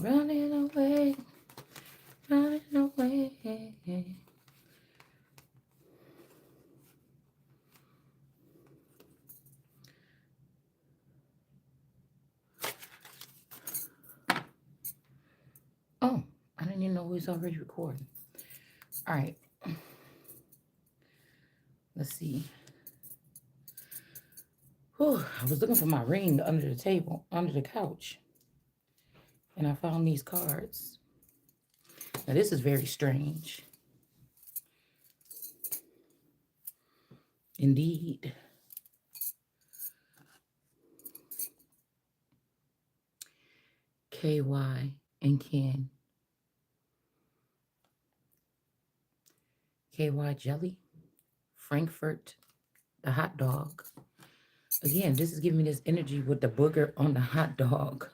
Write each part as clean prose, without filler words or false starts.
running away, running away. Oh, I didn't even know we was already recording. All right, let's see. Whew, I was looking for my ring under the table, under the couch, and I found these cards. Now, this is very strange. Indeed. KY and Ken. KY jelly. Frankfurt, the hot dog. Again, this is giving me this energy with the booger on the hot dog.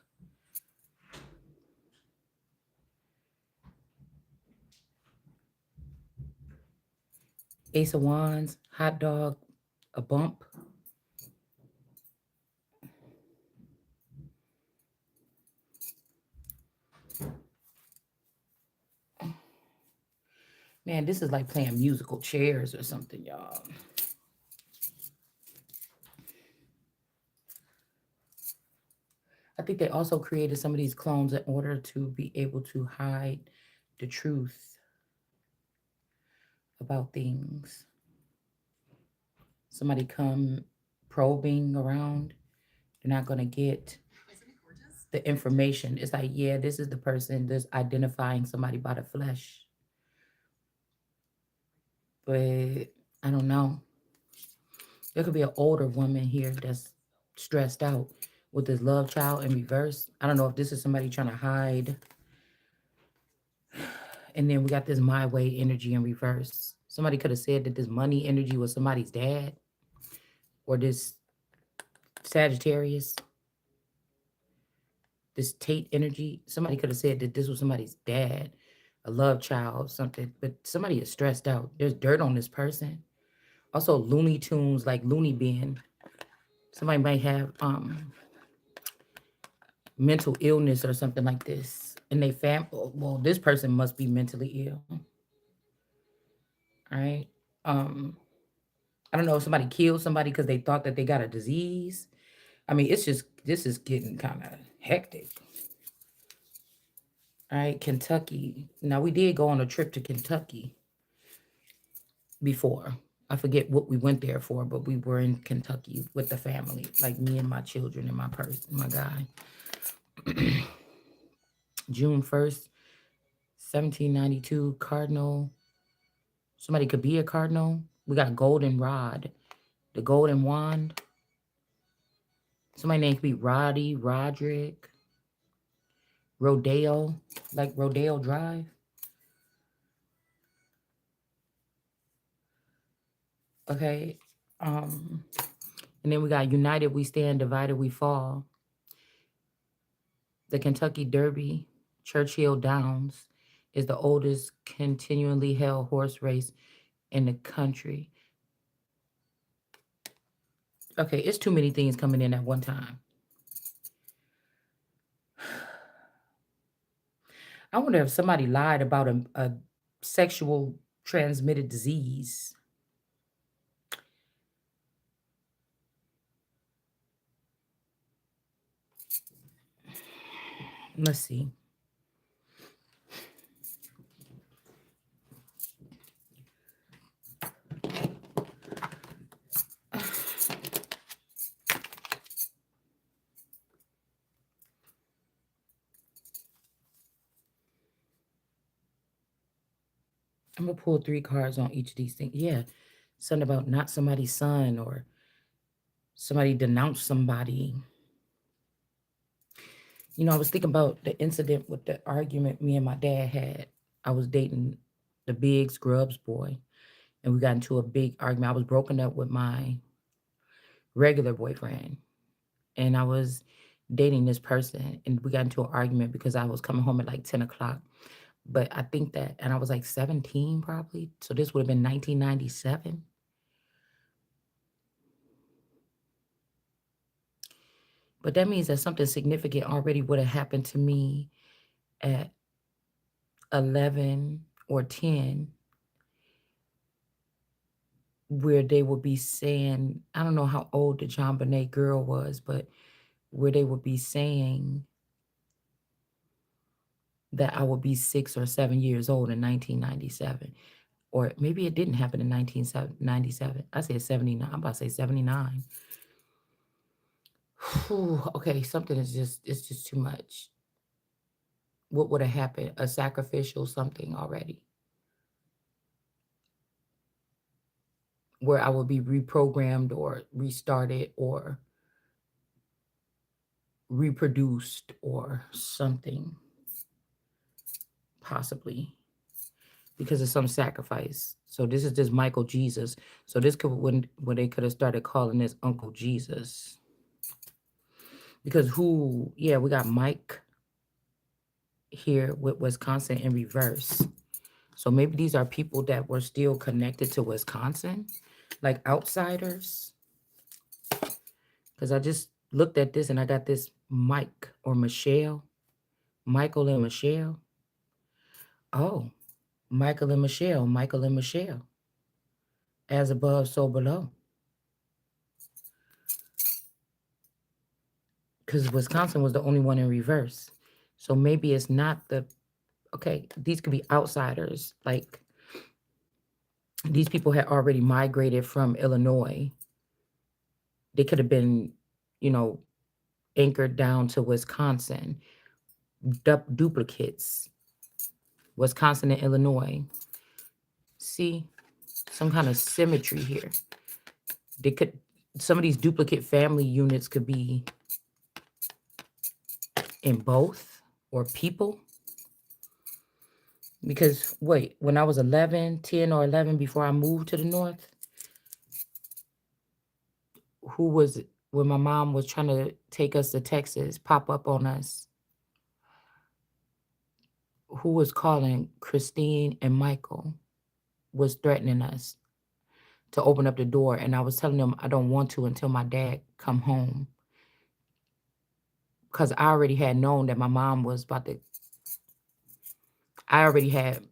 Ace of Wands, hot dog, a bump. Man, this is like playing musical chairs or something, y'all. I think they also created some of these clones in order to be able to hide the truth about things. Somebody come probing around, they're not going to get the information. It's like, yeah, this is the person that's identifying somebody by the flesh. But I don't know. There could be an older woman here that's stressed out with this love child in reverse. I don't know if this is somebody trying to hide. And then we got this my way energy in reverse. Somebody could have said that this money energy was somebody's dad or this Sagittarius, this Tate energy. Somebody could have said that this was somebody's dad, a love child, something. But somebody is stressed out. There's dirt on this person. Also, Looney Tunes, like Looney Bin. Somebody might have mental illness or something like this. And they well, this person must be mentally ill. Right? I don't know if somebody killed somebody because they thought that they got a disease. I mean, it's just, this is getting kind of hectic. All right, Kentucky. Now, we did go on a trip to Kentucky before. I forget what we went there for, but we were in Kentucky with the family, like me and my children and my person, my guy. June 1st, 1792, Cardinal. Somebody could be a cardinal. We got Golden Rod, the Golden Wand. Somebody name could be Roddy, Roderick, Rodeo, like Rodeo Drive. Okay. And then we got United We Stand, Divided We Fall. The Kentucky Derby, Churchill Downs, is the oldest continually held horse race in the country. Okay, it's too many things coming in at one time. I wonder if somebody lied about a sexual transmitted disease. Let's see. I'm going to pull 3 cards on each of these things. Yeah, something about not somebody's son or somebody denounced somebody. You know, I was thinking about the incident with the argument me and my dad had. I was dating the big Scrubs boy, and we got into a big argument. I was broken up with my regular boyfriend, and I was dating this person, and we got into an argument because I was coming home at like 10 o'clock. But I think that, and I was like 17 probably, so this would have been 1997. But that means that something significant already would have happened to me at 11 or 10, where they would be saying, I don't know how old the John Bonet girl was, but where they would be saying that I would be 6 or 7 years old in 1997. Or maybe it didn't happen in 1997. I said 79. I'm about to say 79. Whew, okay, something is it's just too much. What would have happened? A sacrificial something already, where I would be reprogrammed or restarted or reproduced or something, possibly because of some sacrifice. So this is just Michael Jesus. So this could when they could have started calling this Uncle Jesus. Because who? Yeah, we got Mike here with Wisconsin in reverse. So maybe these are people that were still connected to Wisconsin, like outsiders. Because I just looked at this and I got this Mike or Michelle, Michael and Michelle. Oh, Michael and Michelle, Michael and Michelle. As above, so below. Because Wisconsin was the only one in reverse. So maybe it's not the, okay, these could be outsiders. Like these people had already migrated from Illinois. They could have been, you know, anchored down to Wisconsin, duplicates, Wisconsin and Illinois. See, some kind of symmetry here. They could, some of these duplicate family units could be in both or people. Because wait, when I was 11, 10 or 11 before I moved to the north, who was when my mom was trying to take us to Texas, pop up on us, who was calling Christine and Michael was threatening us to open up the door, and I was telling them I don't want to until my dad come home, because I already had known that my mom was about to, I already had,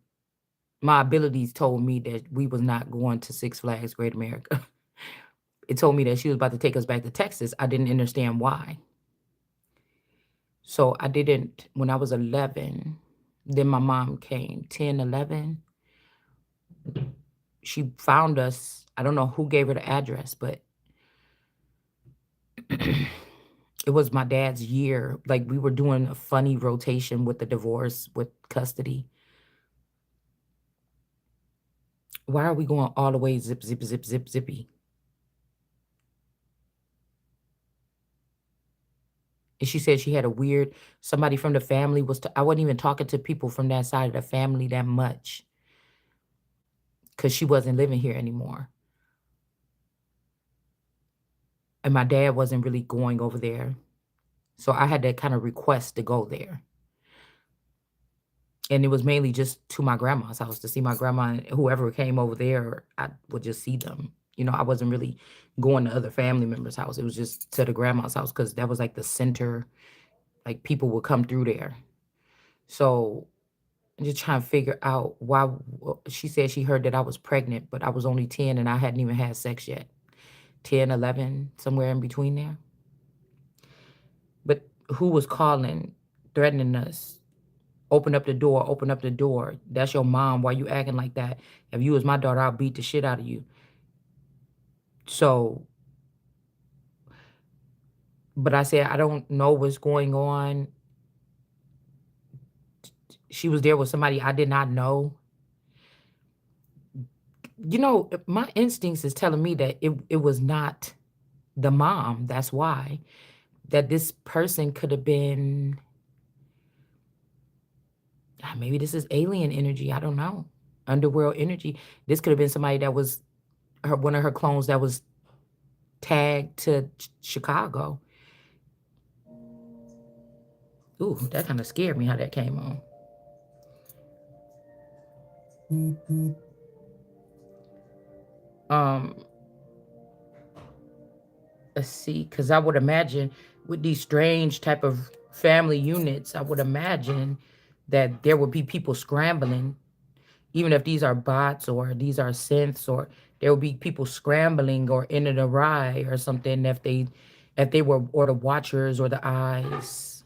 my abilities told me that we was not going to Six Flags Great America. It told me that she was about to take us back to Texas. I didn't understand why. So I didn't, when I was 11, then my mom came, 10, 11. She found us. I don't know who gave her the address, but it was my dad's year. Like we were doing a funny rotation with the divorce, with custody. Why are we going all the way zip, zip, zip, zip, zippy? And she said she had a weird, somebody from the family was, I wasn't even talking to people from that side of the family that much because she wasn't living here anymore. And my dad wasn't really going over there. So I had to kind of request to go there. And it was mainly just to my grandma's house to see my grandma, and whoever came over there, I would just see them. You know, I wasn't really going to other family members' house. It was just to the grandma's house because that was like the center, like people would come through there. So I'm just trying to figure out why she said she heard that I was pregnant, but I was only 10 and I hadn't even had sex yet. 10, 11, somewhere in between there. But who was calling, threatening us? Open up the door, open up the door. That's your mom. Why you acting like that? If you was my daughter, I'll beat the shit out of you. So, but I said, I don't know what's going on. She was there with somebody I did not know. You know, my instincts is telling me that it was not the mom. That's why. That this person could have been, maybe this is alien energy. I don't know. Underworld energy. This could have been somebody that was one of her clones that was tagged to Chicago. Ooh, that kind of scared me how that came on. Um, let's see, because I would imagine with these strange type of family units, I would imagine that there would be people scrambling, even if these are bots or these are synths, or there will be people scrambling or in an awry or something if they were, or the watchers or the eyes.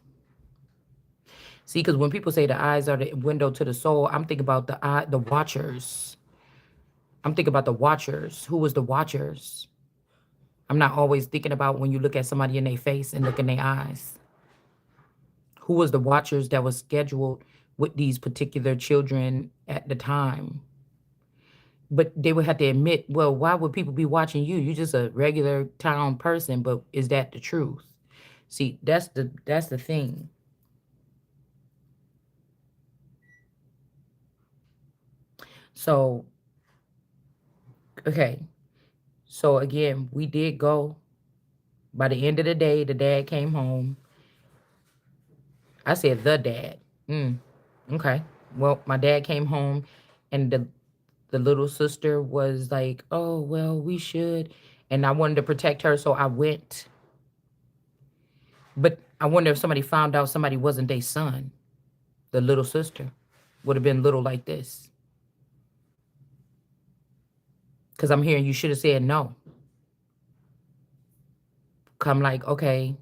See, because when people say the eyes are the window to the soul, I'm thinking about the watchers. I'm thinking about the watchers. Who was the watchers? I'm not always thinking about when you look at somebody in their face and look in their eyes. Who was the watchers that was scheduled with these particular children at the time? But they would have to admit, well, why would people be watching you? You're just a regular town person, but is that the truth? See, that's the thing. So, okay. So again, we did go. By the end of the day, the dad came home. I said the dad. Mm, okay. Well, my dad came home, and the little sister was like, "Oh, well, we should," and I wanted to protect her, so I went. But I wonder if somebody found out somebody wasn't their son. The little sister would have been little like this. Because I'm hearing you should have said no. Come like, okay,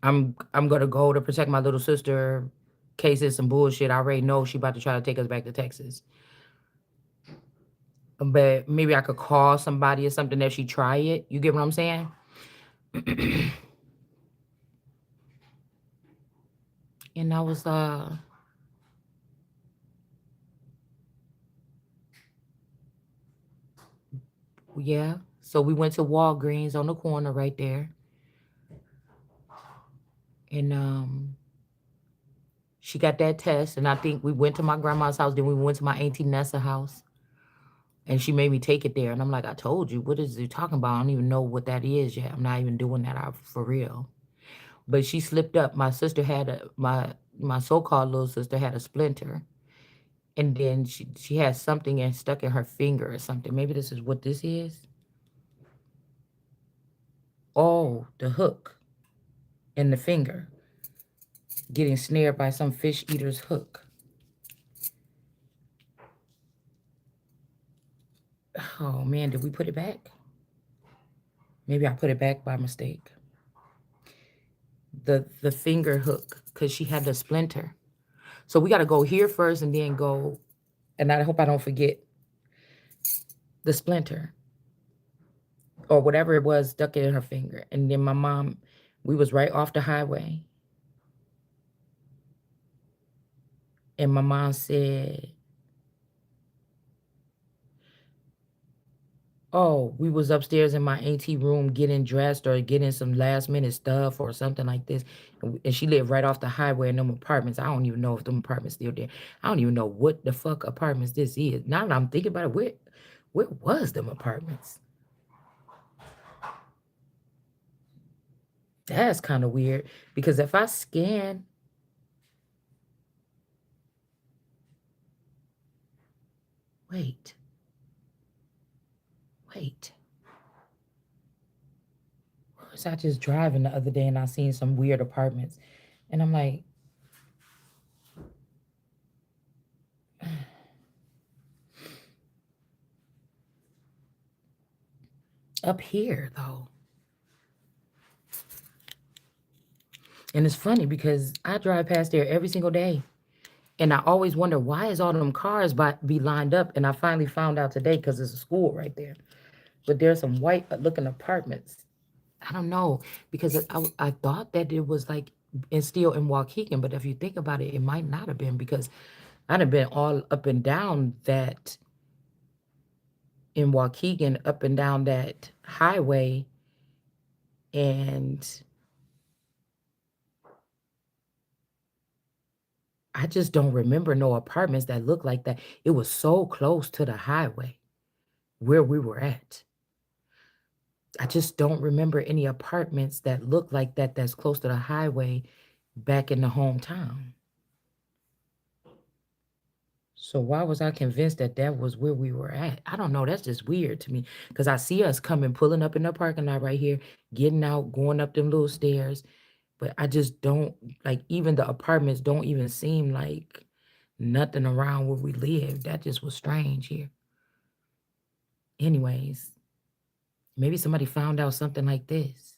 I'm gonna go to protect my little sister. Case is some bullshit. I already know she about to try to take us back to Texas. But maybe I could call somebody or something if she try it. You get what I'm saying? And I was yeah. So we went to Walgreens on the corner right there. And she got that test, and I think we went to my grandma's house, then we went to my auntie Nessa's house. And she made me take it there. And I'm like, I told you, what is you talking about? I don't even know what that is yet. I'm not even doing that out for real. But she slipped up. My sister had my so-called little sister had a splinter. And then she had something and stuck in her finger or something. Maybe this is what this is. Oh, the hook in the finger. Getting snared by some fish eater's hook. Oh man, did we put it back? Maybe I put it back by mistake. The finger hook, because she had the splinter. So we got to go here first and then go, and I hope I don't forget the splinter or whatever it was stuck in her finger. And then my mom, we was right off the highway. And my mom said, oh, we was upstairs in my auntie room getting dressed or getting some last minute stuff or something like this. And she lived right off the highway in them apartments. I don't even know if them apartments still there. I don't even know what the fuck apartments this is. Now that I'm thinking about it, where was them apartments? That's kind of weird because if I scan, wait, wait. Where was I just driving the other day and I seen some weird apartments? And I'm like, up here though. And it's funny because I drive past there every single day. And I always wonder, why is all them cars be lined up? And I finally found out today because there's a school right there. But there's some white looking apartments. I don't know, because I thought that it was like still in Waukegan, but if you think about it, it might not have been, because I'd have been all up and down that in Waukegan, up and down that highway, and I just don't remember no apartments that look like that. It was so close to the highway where we were at. I just don't remember any apartments that look like that that's close to the highway back in the hometown. So why was I convinced that that was where we were at? I don't know. That's just weird to me because I see us coming, pulling up in the parking lot right here, getting out, going up them little stairs. But I just don't like, even the apartments don't even seem like nothing around where we live. That just was strange here. Anyways, maybe somebody found out something like this.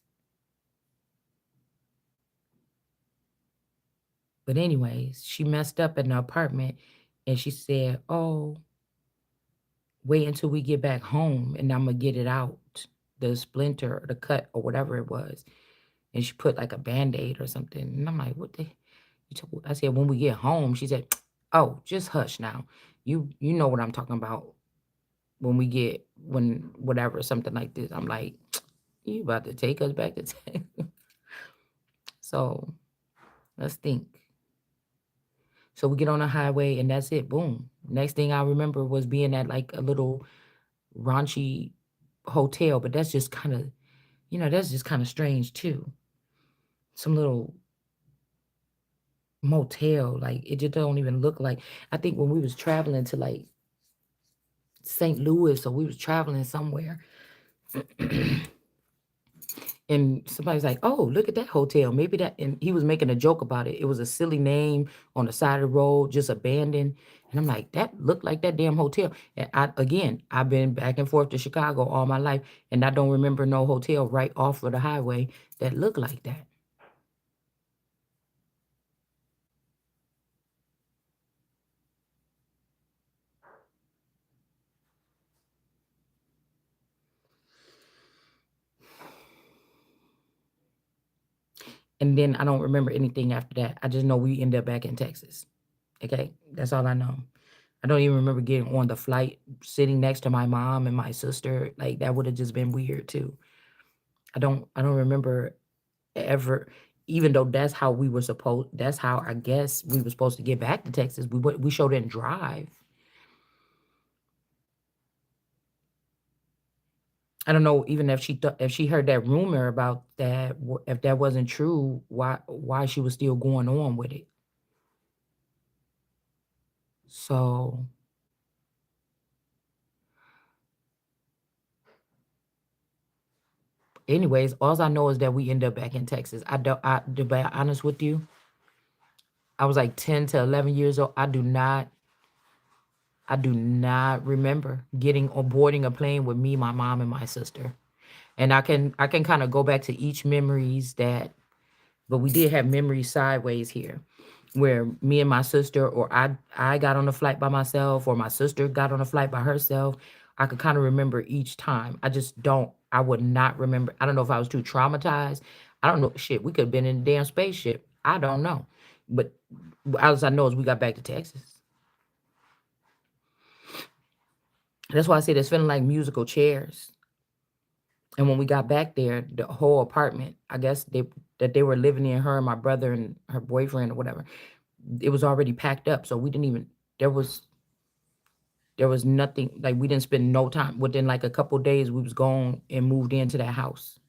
But anyways, she messed up in the apartment and she said, "Oh, wait until we get back home and I'm gonna get it out, the splinter or the cut or whatever it was." And she put like a band-aid or something. And I'm like, what the I said, when we get home, she said, "Oh, just hush now. You know what I'm talking about when we get when whatever, something like this." I'm like, you about to take us back to So let's think. So we get on the highway and that's it. Boom. Next thing I remember was being at like a little raunchy hotel, but that's just kind of, that's just kind of strange too. Some little motel, like it just don't even look like. I think when we was traveling to like St. Louis or we was traveling somewhere, and somebody's like, "Oh, look at that hotel. Maybe that," and he was making a joke about it. It was a silly name on the side of the road, just abandoned. And I'm like, that looked like that damn hotel. And I've been back and forth to Chicago all my life, and I don't remember no hotel right off of the highway that looked like that. And then I don't remember anything after that. I just know we ended up back in Texas. Okay, that's all I know. I don't even remember getting on the flight, sitting next to my mom and my sister. Like that would have just been weird too. I don't remember ever, even though that's how I guess we were supposed to get back to Texas. We sure didn't drive. I don't know even if if she heard that rumor about that, if that wasn't true, why she was still going on with it. So anyways, all I know is that we end up back in Texas. I don't I To be honest with you, I was like 10 to 11 years old. I do not remember getting or boarding a plane with me, my mom, and my sister. And I can kind of go back to each memories that, but we did have memories sideways here, where me and my sister, or I got on a flight by myself, or my sister got on a flight by herself. I could kind of remember each time. I would not remember. I don't know if I was too traumatized. I don't know. Shit, we could have been in a damn spaceship. I don't know. But all I know is we got back to Texas. That's why I said it's feeling like musical chairs. And when we got back there, the whole apartment, I guess they were living in, her and my brother and her boyfriend or whatever, it was already packed up. So we didn't even there was nothing, like we didn't spend no time. Within like a couple days, we was gone and moved into that house.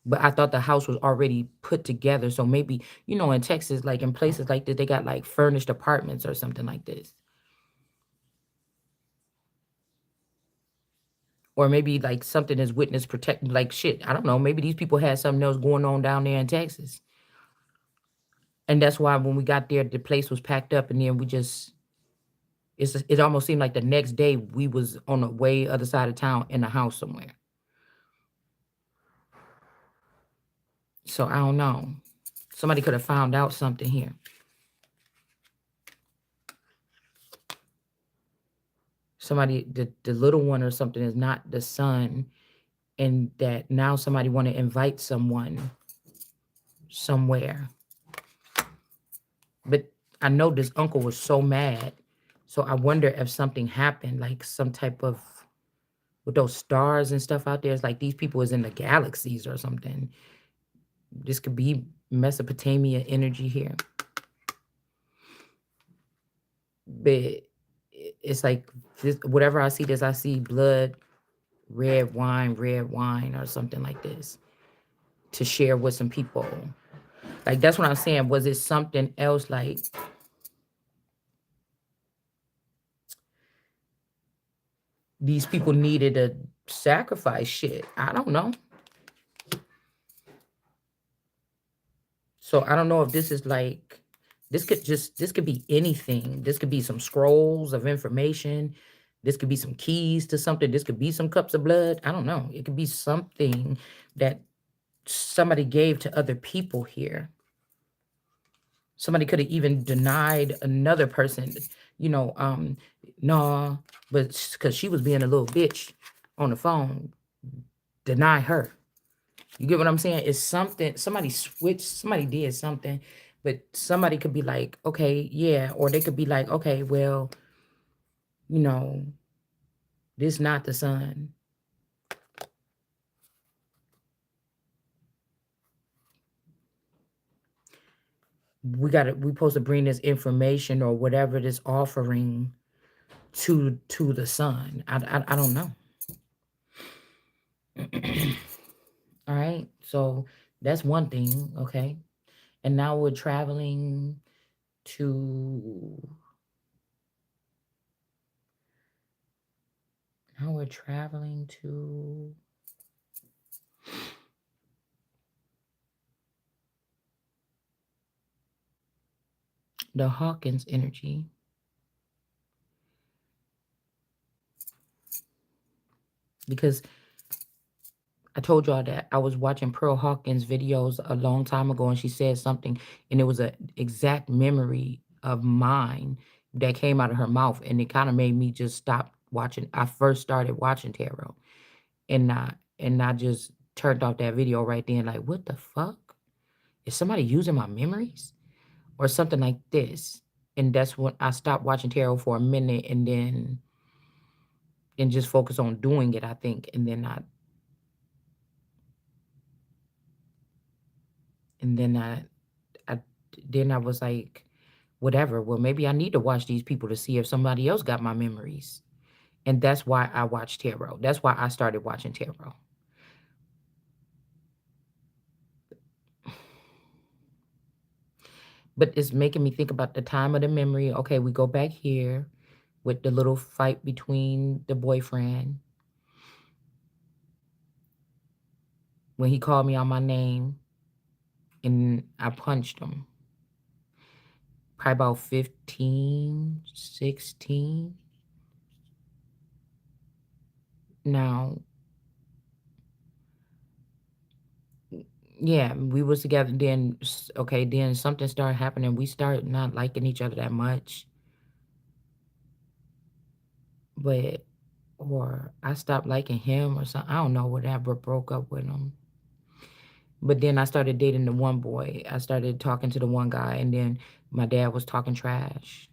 But I thought the house was already put together. So maybe, in Texas, like in places like this, they got like furnished apartments or something like this. Or maybe like something is witness protect, like shit. I don't know. Maybe these people had something else going on down there in Texas. And that's why when we got there, the place was packed up, and then it almost seemed like the next day we was on the way other side of town in a house somewhere. So I don't know. Somebody could have found out something here. Somebody, the little one or something is not the son, and that now somebody want to invite someone somewhere. But I know this uncle was so mad. So I wonder if something happened, like some type of, with those stars and stuff out there. It's like these people is in the galaxies or something. This could be Mesopotamia energy here. But it's like this, whatever I see this, I see blood, red wine, or something like this to share with some people. Like that's what I'm saying. Was it something else, like these people needed a sacrifice? Shit, I don't know. So I don't know if this is like, this could be anything. This could be some scrolls of information. This could be some keys to something. This could be some cups of blood. I don't know. It could be something that somebody gave to other people here. Somebody could have even denied another person, you know, nah, but because she was being a little bitch on the phone, deny her. You get what I'm saying? It's something, somebody switched, somebody did something, but somebody could be like, okay, yeah, or they could be like, okay, well, you know, this not the son. We supposed to bring this information or whatever this offering to the son. I don't know. All right. So that's one thing. Okay. And now we're traveling to, now we're traveling to the Hawkins energy. Because I told y'all that I was watching Pearl Hawkins videos a long time ago, and she said something, and it was an exact memory of mine that came out of her mouth, and it kind of made me just stop watching. I first started watching tarot, and I just turned off that video right then, like, what the fuck? Is somebody using my memories or something like this? And that's when I stopped watching tarot for a minute, and just focus on doing it, I think, and then I then I was like, whatever. Well, maybe I need to watch these people to see if somebody else got my memories. And that's why I watch tarot. That's why I started watching tarot. But it's making me think about the time of the memory. Okay, we go back here with the little fight between the boyfriend when he called me on my name and I punched him. Probably about 15, 16. Now, yeah, we was together. Then okay, then something started happening. We started not liking each other that much, but or I stopped liking him or something. I don't know, whatever, broke up with him. But then I started dating the one boy. I started talking to the one guy, and then my dad was talking trash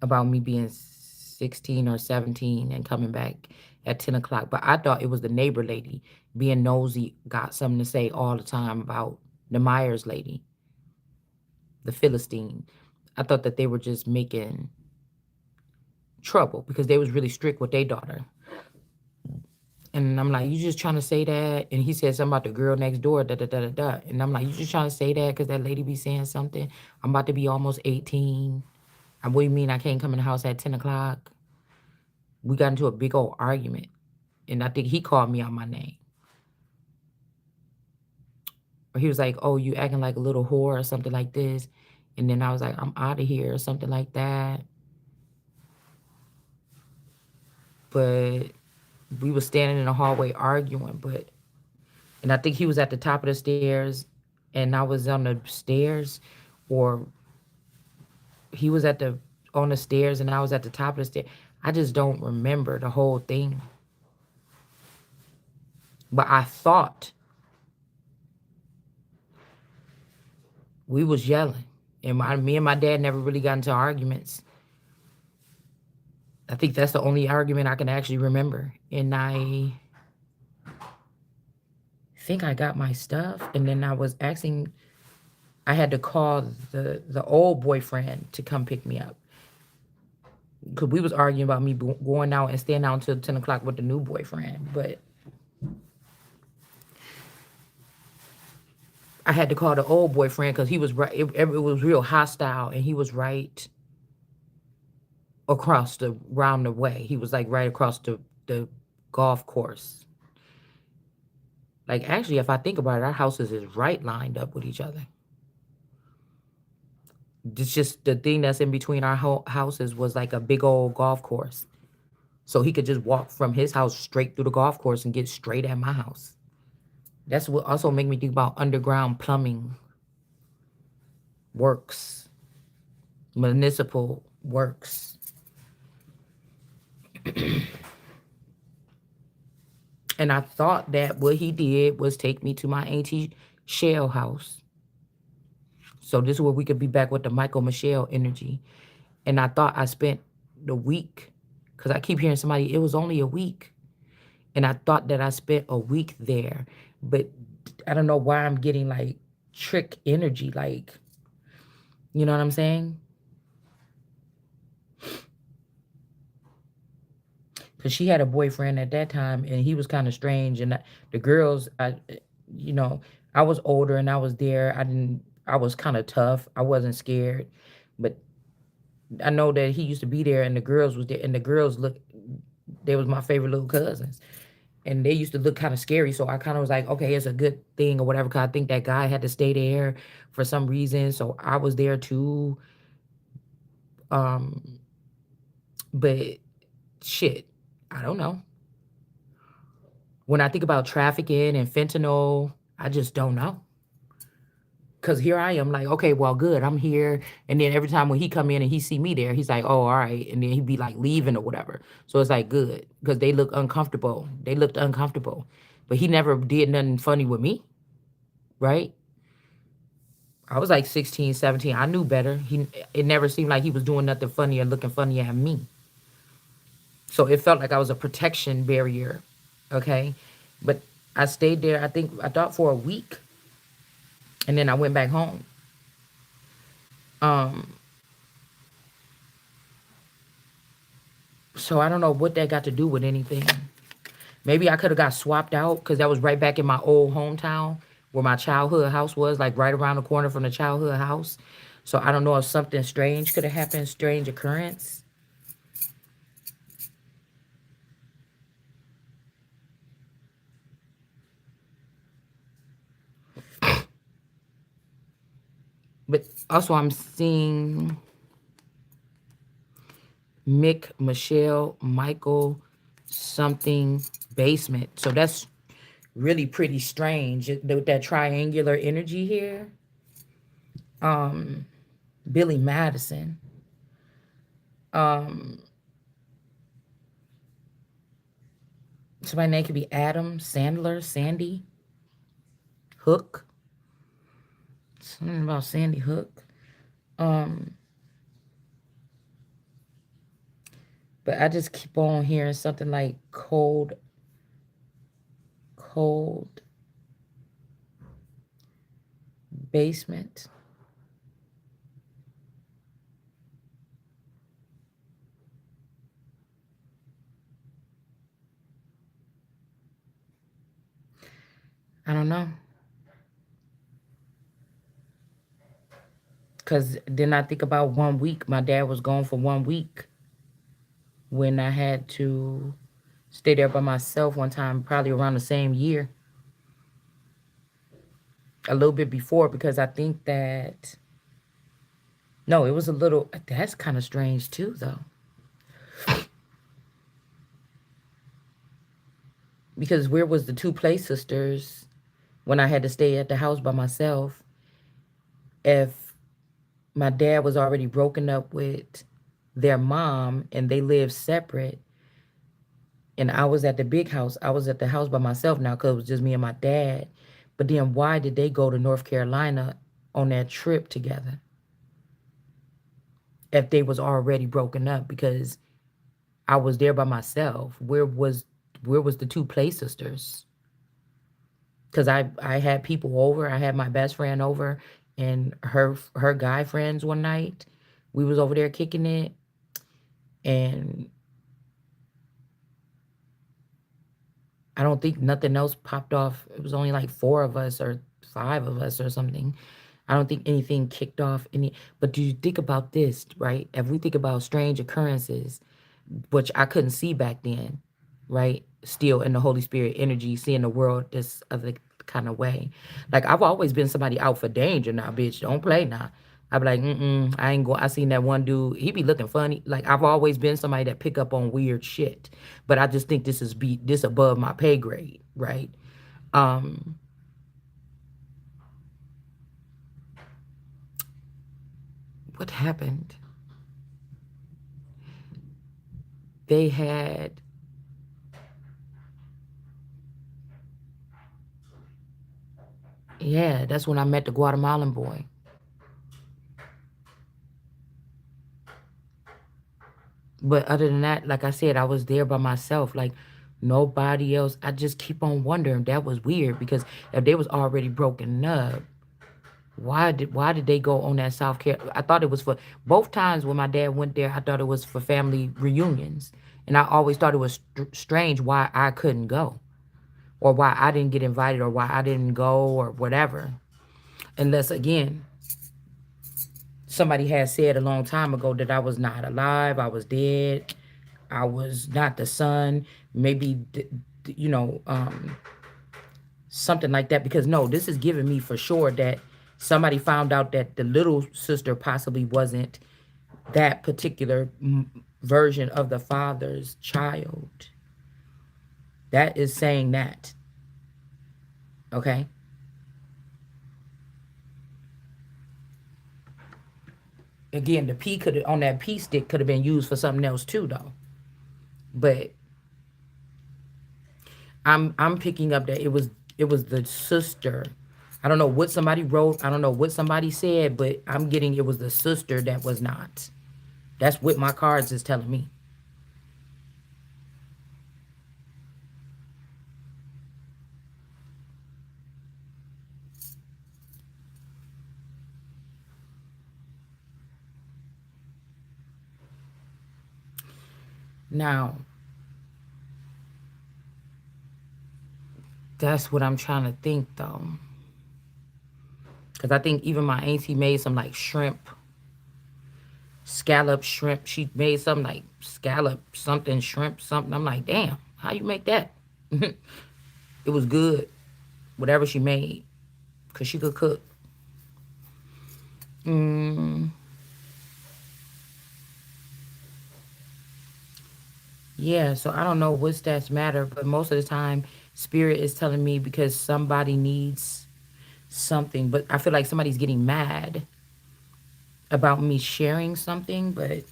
about me being 16 or 17 and coming back at 10 o'clock. But I thought it was the neighbor lady being nosy, got something to say all the time about the Myers lady, the Philistine. I thought that they were just making trouble because they was really strict with their daughter. And I'm like, you just trying to say that? And he said something about the girl next door, da da da da da. And I'm like, you just trying to say that because that lady be saying something? I'm about to be almost 18. What do you mean I can't come in the house at 10 o'clock? We got into a big old argument. And I think he called me out my name. Or he was like, oh, you acting like a little whore or something like this. And then I was like, I'm out of here or something like that. But we were standing in the hallway arguing. And I think he was at the top of the stairs and I was on the stairs, or he was on the stairs and I was at the top of the stairs. I just don't remember the whole thing. But I thought we was yelling. And me and my dad never really got into arguments. I think that's the only argument I can actually remember. And I think I got my stuff. And then I was asking, I had to call the old boyfriend to come pick me up. Because we was arguing about me going out and staying out until 10 o'clock with the new boyfriend. But I had to call the old boyfriend because he was right. It was real hostile, and he was right across the round the way. He was like right across the golf course. Like, actually, if I think about it, our houses is right lined up with each other. It's just the thing that's in between our houses was like a big old golf course. So he could just walk from his house straight through the golf course and get straight at my house. That's what also make me think about underground plumbing works, municipal works. And I thought that what he did was take me to my auntie Shell house. So this is where we could be back with the Michael Michelle energy. And I thought I spent the week, because I keep hearing somebody, it was only a week. And I thought that I spent a week there. But I don't know why I'm getting like trick energy. Like, you know what I'm saying? Because she had a boyfriend at that time and he was kind of strange. And the girls, you know, I was older and I was there. I was kind of tough. I wasn't scared. But I know that he used to be there and the girls was there. And the girls look, they was my favorite little cousins. And they used to look kind of scary. So I kind of was like, okay, it's a good thing or whatever. Cause I think that guy had to stay there for some reason. So I was there too. Um, but shit, I don't know. When I think about trafficking and fentanyl, I just don't know. Cause here I am like, okay, well, good, I'm here. And then every time when he come in and he see me there, he's like, oh, all right. And then he'd be like leaving or whatever. So it's like good. Because they look uncomfortable. They looked uncomfortable. But he never did nothing funny with me, right? I was like 16, 17. I knew better. It never seemed like he was doing nothing funny or looking funny at me. So it felt like I was a protection barrier. Okay. But I stayed there, I thought for a week. And then I went back home. Um, so I don't know what that got to do with anything. Maybe I could have got swapped out because that was right back in my old hometown where my childhood house was, like right around the corner from the childhood house. So I don't know if something strange could have happened, strange occurrence. But also I'm seeing Mick, Michelle, Michael, something basement. So that's really pretty strange with that triangular energy here. Um, Billy Madison. Um, Somebody name could be Adam, Sandler, Sandy, Hook. Something about Sandy Hook. Um, but I just keep on hearing something like cold basement. I don't know. Cause then I think about 1 week. My dad was gone for 1 week when I had to stay there by myself one time, probably around the same year, a little bit before, because I think that no, it was a little. That's kind of strange too, though, because where was the two play sisters when I had to stay at the house by myself? If my dad was already broken up with their mom and they lived separate, and I was at the big house. I was at the house by myself now because it was just me and my dad. But then why did they go to North Carolina on that trip together if they was already broken up? Because I was there by myself. Where was the two play sisters? Because I had people over. I had my best friend over and her guy friends one night. We was over there kicking it, and I don't think nothing else popped off. It was only like four of us or five of us or something. I don't think anything kicked off any. But do you think about this, right? If we think about strange occurrences, which I couldn't see back then, right? still in the Holy Spirit energy, seeing the world this other kind of way. Like I've always been somebody out for danger now, bitch. Don't play now. I be like, I ain't going. I seen that one dude. He be looking funny. Like I've always been somebody that pick up on weird shit. But I just think this above my pay grade, right? Um, what happened? They had, yeah, that's when I met the Guatemalan boy. But other than that, like I said, I was there by myself. Like nobody else. I just keep on wondering. That was weird because if they was already broken up, why did they go on that South Carolina? I thought it was for both times when my dad went there. I thought it was for family reunions, and I always thought it was strange why I couldn't go, or why I didn't get invited, or why I didn't go, or whatever. Unless again, somebody had said a long time ago that I was not alive, I was dead, I was not the son. Maybe you know, something like that. Because no, this is giving me for sure that somebody found out that the little sister possibly wasn't that particular version of the father's child. That is saying that. Okay. Again, the P could on that P stick could have been used for something else too, though. But I'm picking up that it was the sister. I don't know what somebody wrote. I don't know what somebody said, but I'm getting it was the sister that was not. That's what my cards is telling me. Now, that's what I'm trying to think though. Cause I think even my auntie made some like shrimp, scallop shrimp. She made something like scallop something shrimp something. I'm like, damn, how you make that? It was good, whatever she made, cause she could cook. Mm, yeah, so I don't know what stats matter, but most of the time, spirit is telling me because somebody needs something. But I feel like somebody's getting mad about me sharing something, but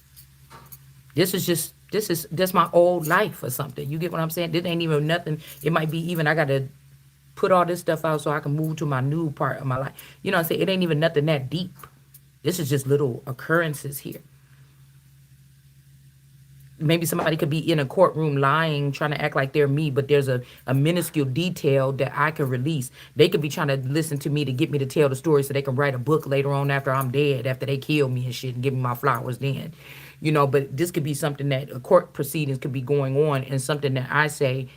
this is my old life or something. You get what I'm saying? This ain't even nothing. It might be even I gotta put all this stuff out so I can move to my new part of my life. You know what I'm saying? It ain't even nothing that deep. This is just little occurrences here. Maybe somebody could be in a courtroom lying, trying to act like they're me, but there's a minuscule detail that I can release. They could be trying to listen to me to get me to tell the story so they can write a book later on after I'm dead, after they kill me and shit and give me my flowers then. You know, but this could be something that a court proceedings could be going on and something that I say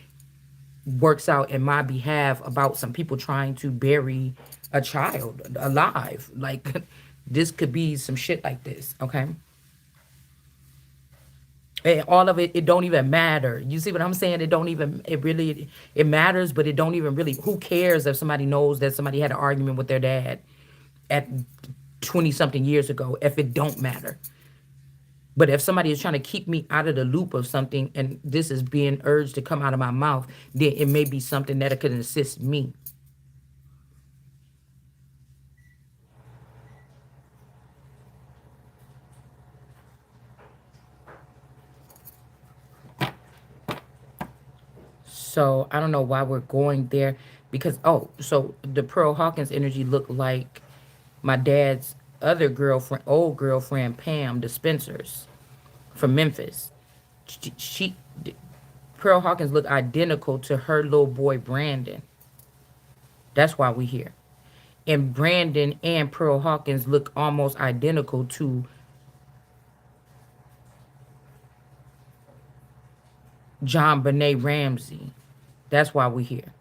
works out in my behalf about some people trying to bury a child alive. Like this could be some shit like this, okay? And all of it, it don't even matter. You see what I'm saying? It don't even, it really, it matters, but it don't even really, who cares if somebody knows that somebody had an argument with their dad at 20 something years ago if it don't matter. But if somebody is trying to keep me out of the loop of something and this is being urged to come out of my mouth, then it may be something that could assist me. So I don't know why we're going there because oh, so the Pearl Hawkins energy looked like my dad's other girlfriend, old girlfriend Pam, the Spencers from Memphis. She Pearl Hawkins looked identical to her little boy Brandon. That's why we here. And Brandon and Pearl Hawkins look almost identical to John Benet Ramsey. That's why we here.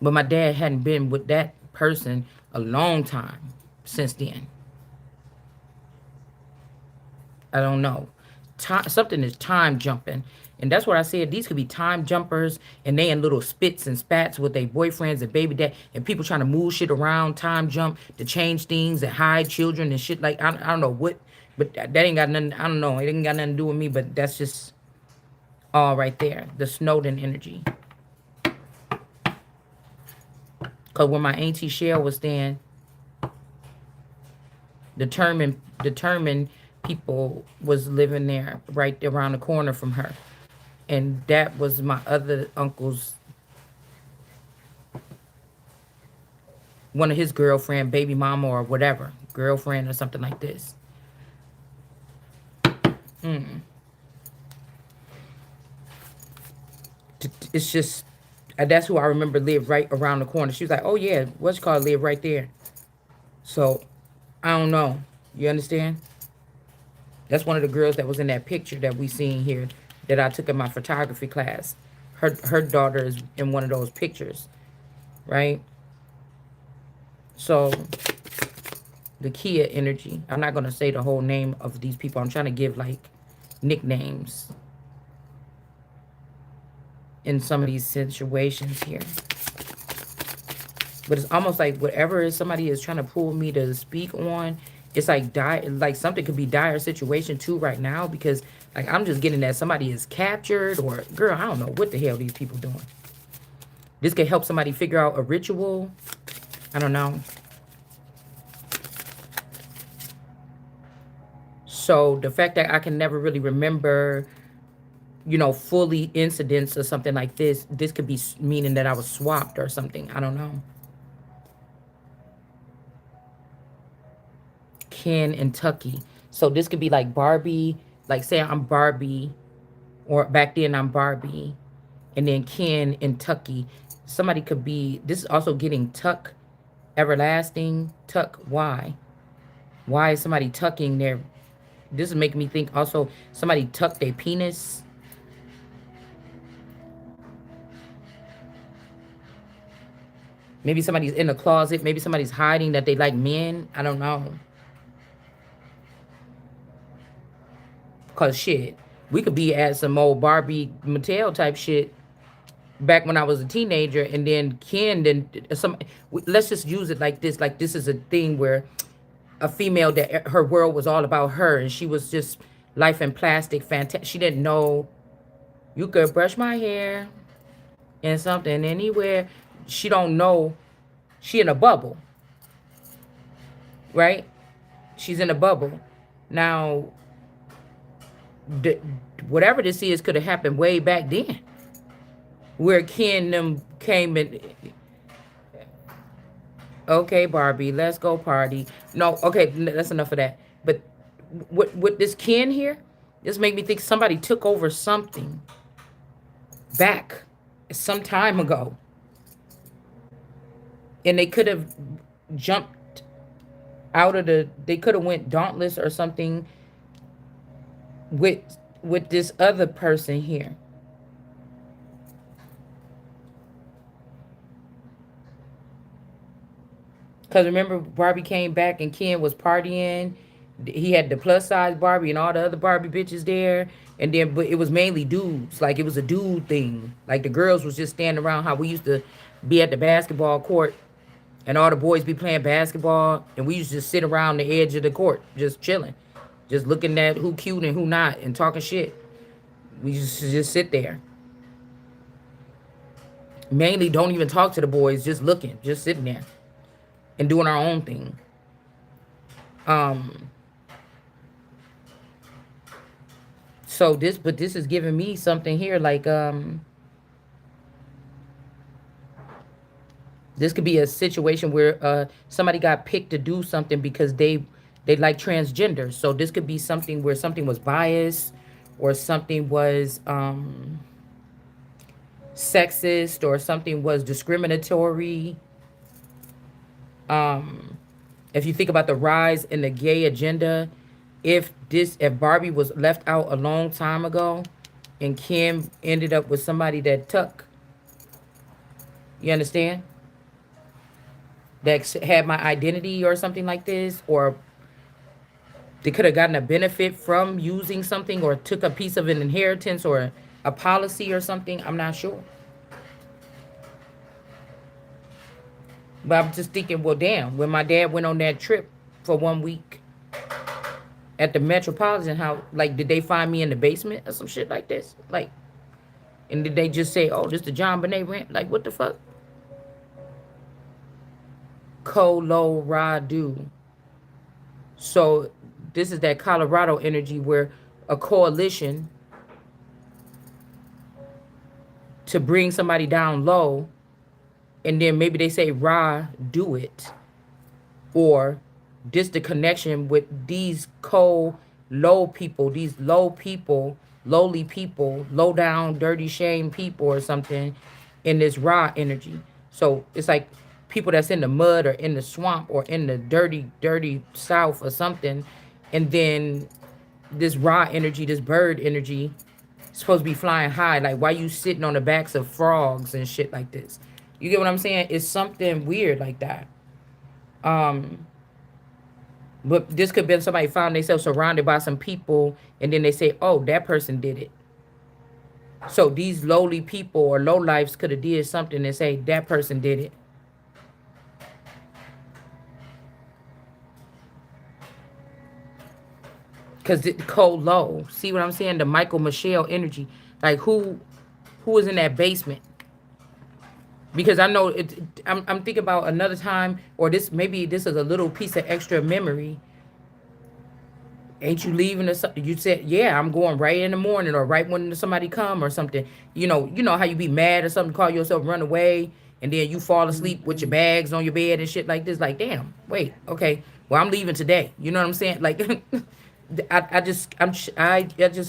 But my dad hadn't been with that person a long time since then. I don't know. time, something is time jumping. And that's what I said. These could be time jumpers, and they in little spits and spats with their boyfriends and baby dad, and people trying to move shit around, time jump to change things and hide children and shit. Like I don't know what, but that ain't got nothing. I don't know. It ain't got nothing to do with me. But that's just all right there. The Snowden energy. Cause when my auntie Shell was staying, determined people was living there right around the corner from her, and that was my other uncle's, one of his girlfriend, baby mama or whatever, girlfriend or something like this. It's just that's who I remember lived right around the corner. She was like, "Oh yeah, what's it called live right there." So I don't know. You understand? That's one of the girls that was in that picture that we seen here that I took in my photography class. Her daughter is in one of those pictures, right? So the Kia energy. I'm not gonna say the whole name of these people. I'm trying to give like nicknames in some of these situations here. But it's almost like whatever somebody is trying to pull me to speak on, it's like like something could be dire situation too right now, because like I'm just getting that somebody is captured, or girl, I don't know what the hell these people doing. This could help somebody figure out a ritual. I don't know. So the fact that I can never really remember, you know, fully incidents or something like this could be meaning that I was swapped or something. I don't know. Ken and Tucky. So this could be like Barbie, like say I'm Barbie, or back then I'm Barbie, and then Ken and Tucky. Somebody could be, this is also getting Tuck, everlasting, Tuck, why? Why is somebody tucking their, this is making me think also somebody tucked their penis. Maybe somebody's in the closet. Maybe somebody's hiding that they like men. I don't know. Cause shit, we could be at some old Barbie Mattel type shit back when I was a teenager, and then Ken, then some. Let's just use it like this. Like this is a thing where a female that her world was all about her, and she was just life in plastic, fantastic. She didn't know you could brush my hair and something anywhere. She don't know. She in a bubble, right? She's in a bubble. Now, the, whatever this is could have happened way back then, where Ken them came and okay, Barbie, let's go party. No, okay, that's enough of that. But with this Ken here, this made me think somebody took over something back some time ago, and they could have jumped out of the. They could have went dauntless or something with this other person here. Because remember, Barbie came back and Ken was partying. He had the plus size Barbie and all the other Barbie bitches there. And then, but it was mainly dudes. Like, it was a dude thing. Like, the girls was just standing around how we used to be at the basketball court. And all the boys be playing basketball. And we used to just sit around the edge of the court, just chilling. Just looking at who cute and who not and talking shit. We used to just sit there. Mainly don't even talk to the boys, just looking, just sitting there and doing our own thing. Um, so this is giving me something here like this could be a situation where somebody got picked to do something because they like transgender. So this could be something where something was biased or something was sexist or something was discriminatory. If you think about the rise in the gay agenda, if Barbie was left out a long time ago and Kim ended up with somebody that took, you understand? That had my identity or something like this, or They could have gotten a benefit from using something or took a piece of an inheritance or a policy or something. I'm not sure. But I'm just thinking, well, damn, when my dad went on that trip for 1 week at the Metropolitan House, like, did they find me in the basement or some shit like this? Like, and did they just say, oh, this the John Bonet rent? Like, what the fuck? Colorado. So this is that Colorado energy where a coalition to bring somebody down low, and then maybe they say, Ra, do it. Or just the connection with these low people, these low people, lowly people, low down, dirty, shame people or something in this Ra energy. So it's like people that's in the mud or in the swamp or in the dirty, dirty south or something. And then this Ra energy, this bird energy, supposed to be flying high. Like, why you sitting on the backs of frogs and shit like this? You get what I'm saying? It's something weird like that. But this could have been somebody found themselves surrounded by some people, and then they say, oh, that person did it. So these lowly people or low lives could have did something and say, that person did it. Because it cold low. See what I'm saying? The Michael Michelle energy. Like, who is in that basement? Because I know I'm thinking about another time, or maybe this is a little piece of extra memory. Ain't you leaving or something? You said, yeah, I'm going right in the morning or right when somebody come or something. You know how you be mad or something, call yourself, run away, and then you fall asleep with your bags on your bed and shit like this. Like, damn, wait, okay, well, I'm leaving today. You know what I'm saying? Like, I just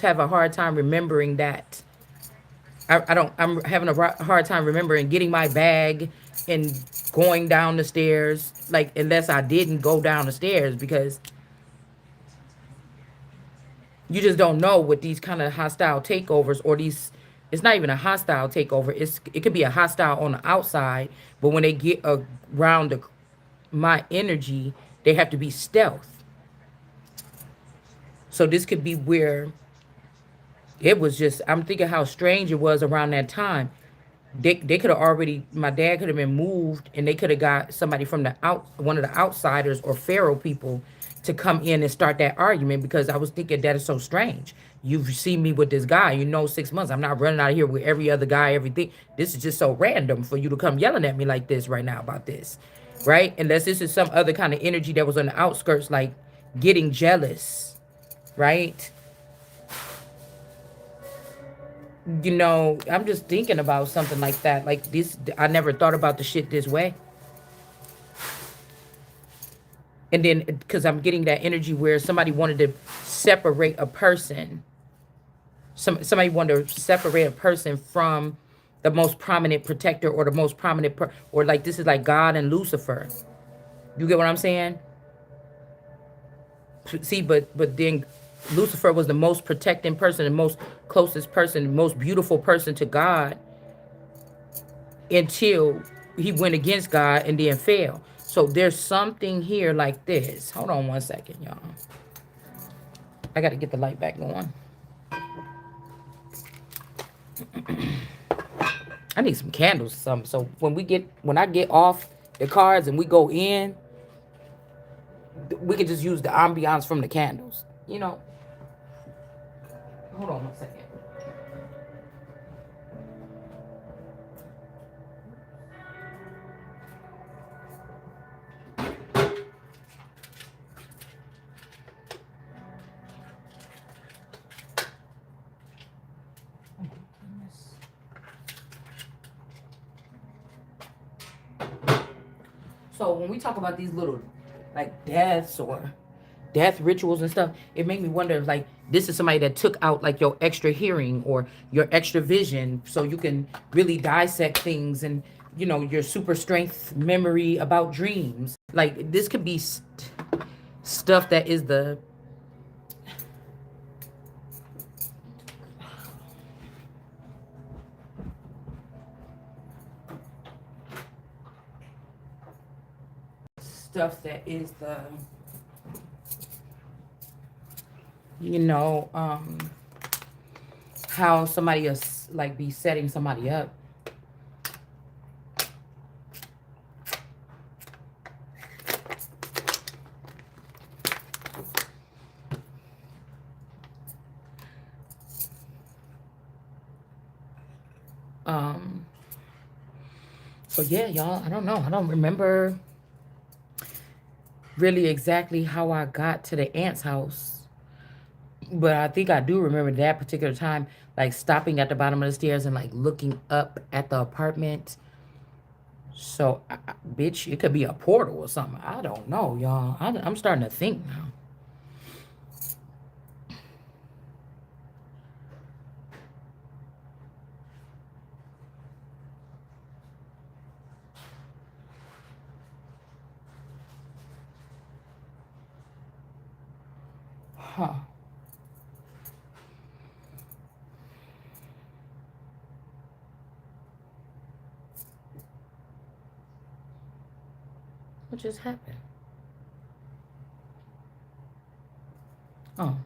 have a hard time remembering that. I'm having a hard time remembering getting my bag and going down the stairs, like, unless I didn't go down the stairs, because you just don't know with these kind of hostile takeovers, or these, it's not even a hostile takeover, it could be a hostile on the outside, but when they get around my energy, they have to be stealth. So this could be where it was just, I'm thinking how strange it was around that time. They could have already, my dad could have been moved, and they could have got somebody from one of the outsiders or feral people to come in and start that argument, because I was thinking that is so strange. You've seen me with this guy, 6 months. I'm not running out of here with every other guy, everything. This is just so random for you to come yelling at me like this right now about this, right? Unless this is some other kind of energy that was on the outskirts, like getting jealous, right? I'm just thinking about something like that. Like this, I never thought about the shit this way. And then, because I'm getting that energy where somebody wanted to separate a person. Somebody wanted to separate a person from the most prominent protector, or the most prominent, or like this is like God and Lucifer. You get what I'm saying? See, but then Lucifer was the most protecting person, the most closest person, the most beautiful person to God, until he went against God and then fell. So there's something here like this. Hold on 1 second, y'all. I got to get the light back on. I need some candles or something. So when I get off the cards and we go in, we can just use the ambiance from the candles. Hold on 1 second. So when we talk about these little like deaths or death rituals and stuff, it made me wonder if like this is somebody that took out like your extra hearing or your extra vision, so you can really dissect things, and your super strength memory about dreams. Like this could be stuff that is the stuff that is the You know, how somebody is like be setting somebody up. Um, so yeah, y'all, I don't know. I don't remember really exactly how I got to the aunt's house. But I think I do remember that particular time, like stopping at the bottom of the stairs and like looking up at the apartment. So, bitch, it could be a portal or something. I don't know, y'all. I'm starting to think now. Huh. What just happened? Oh,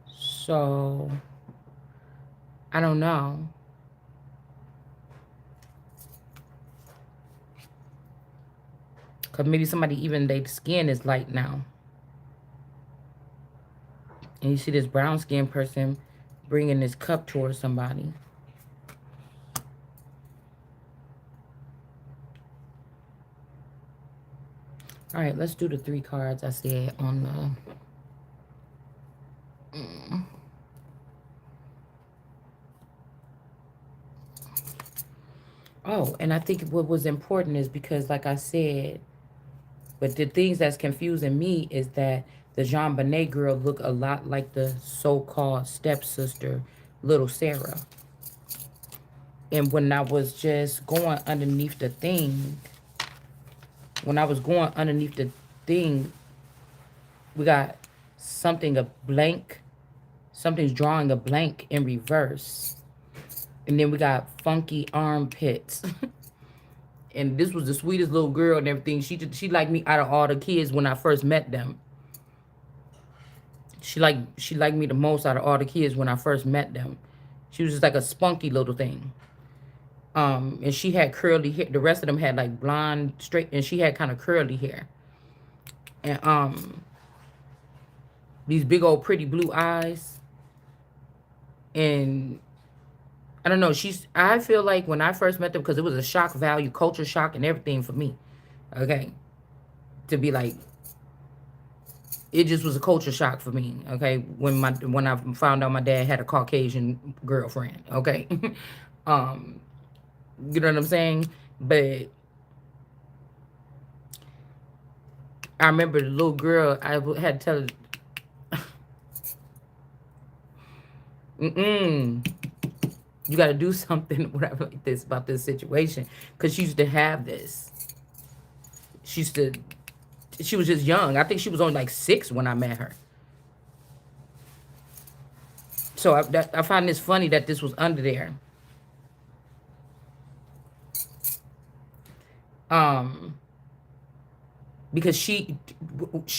so I don't know. Cause maybe somebody even their skin is light now, and you see this brown skinned person bringing this cup towards somebody. All right, let's do the 3 cards I said on the. Oh, and I think what was important is because, like I said, but the things that's confusing me is that the Jean Bonnet girl look a lot like the so-called stepsister, little Sarah. And when I was just going underneath the thing, when I was going underneath the thing, we got something a blank, something's drawing a blank in reverse. And then we got funky armpits. And this was the sweetest little girl and everything. She liked me out of all the kids when I first met them. She liked me the most out of all the kids when I first met them. She was just like a spunky little thing. And she had curly hair. The rest of them had like blonde, straight, and she had kind of curly hair. And these big old pretty blue eyes. And I don't know, I feel like when I first met them, because it was a shock value, culture shock and everything for me. Okay. To be like, it just was a culture shock for me, okay, when I found out my dad had a Caucasian girlfriend, okay. um you know what I'm saying? But I remember the little girl, I had to tell her, you got to do something whatever like this about this situation, because she used to have this. she used to she was just young. I think she was only like 6 when I met her. So I find this funny that this was under there. um because she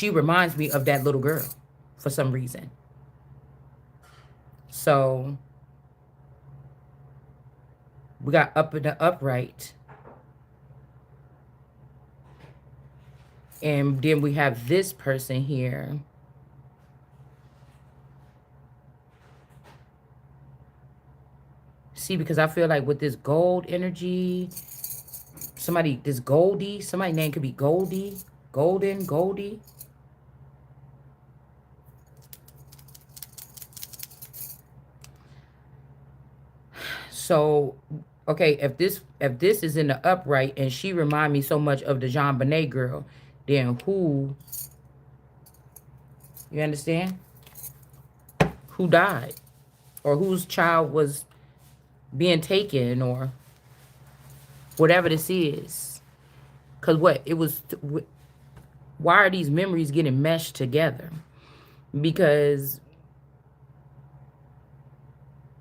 reminds me of that little girl for some reason. So we got up in the upright, and then we have this person here. See, because I feel like with this gold energy, this Goldie, somebody's name could be Goldie, Goldie. So, okay, if this is in the upright and she remind me so much of the Jean Bonnet girl, then who, you understand? Who died? Or whose child was being taken, or whatever this is. Because what? Why are these memories getting meshed together? Because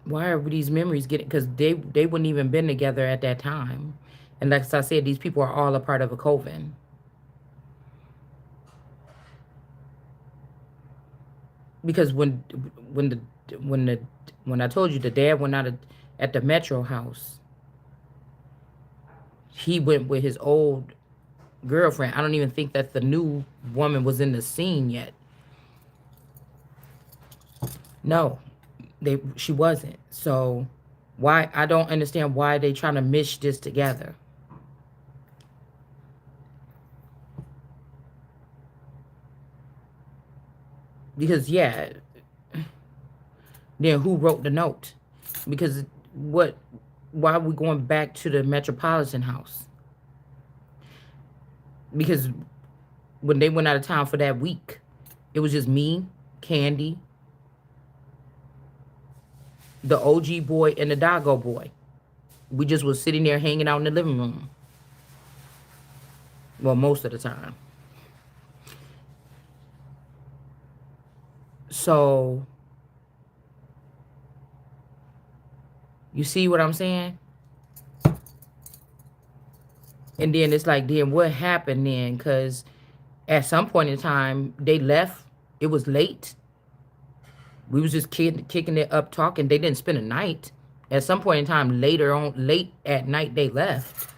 why are these memories getting, because they wouldn't even been together at that time. And like I said, these people are all a part of a coven. because when the when the when I told you the dad went out at the Metro house, he went with his old girlfriend. I don't even think that the new woman was in the scene yet. No, she wasn't. So why, I don't understand why they trying to mish this together. Because yeah, then who wrote the note? Because what, why are we going back to the Metropolitan house? Because when they went out of town for that week, it was just me, Candy, the OG boy, and the Doggo boy. We just was sitting there hanging out in the living room. Well, most of the time. So, you see what I'm saying? And then it's like, then what happened then? Because at some point in time, they left. It was late. We was just kicking it up, talking. They didn't spend a night. At some point in time, later on, late at night, they left.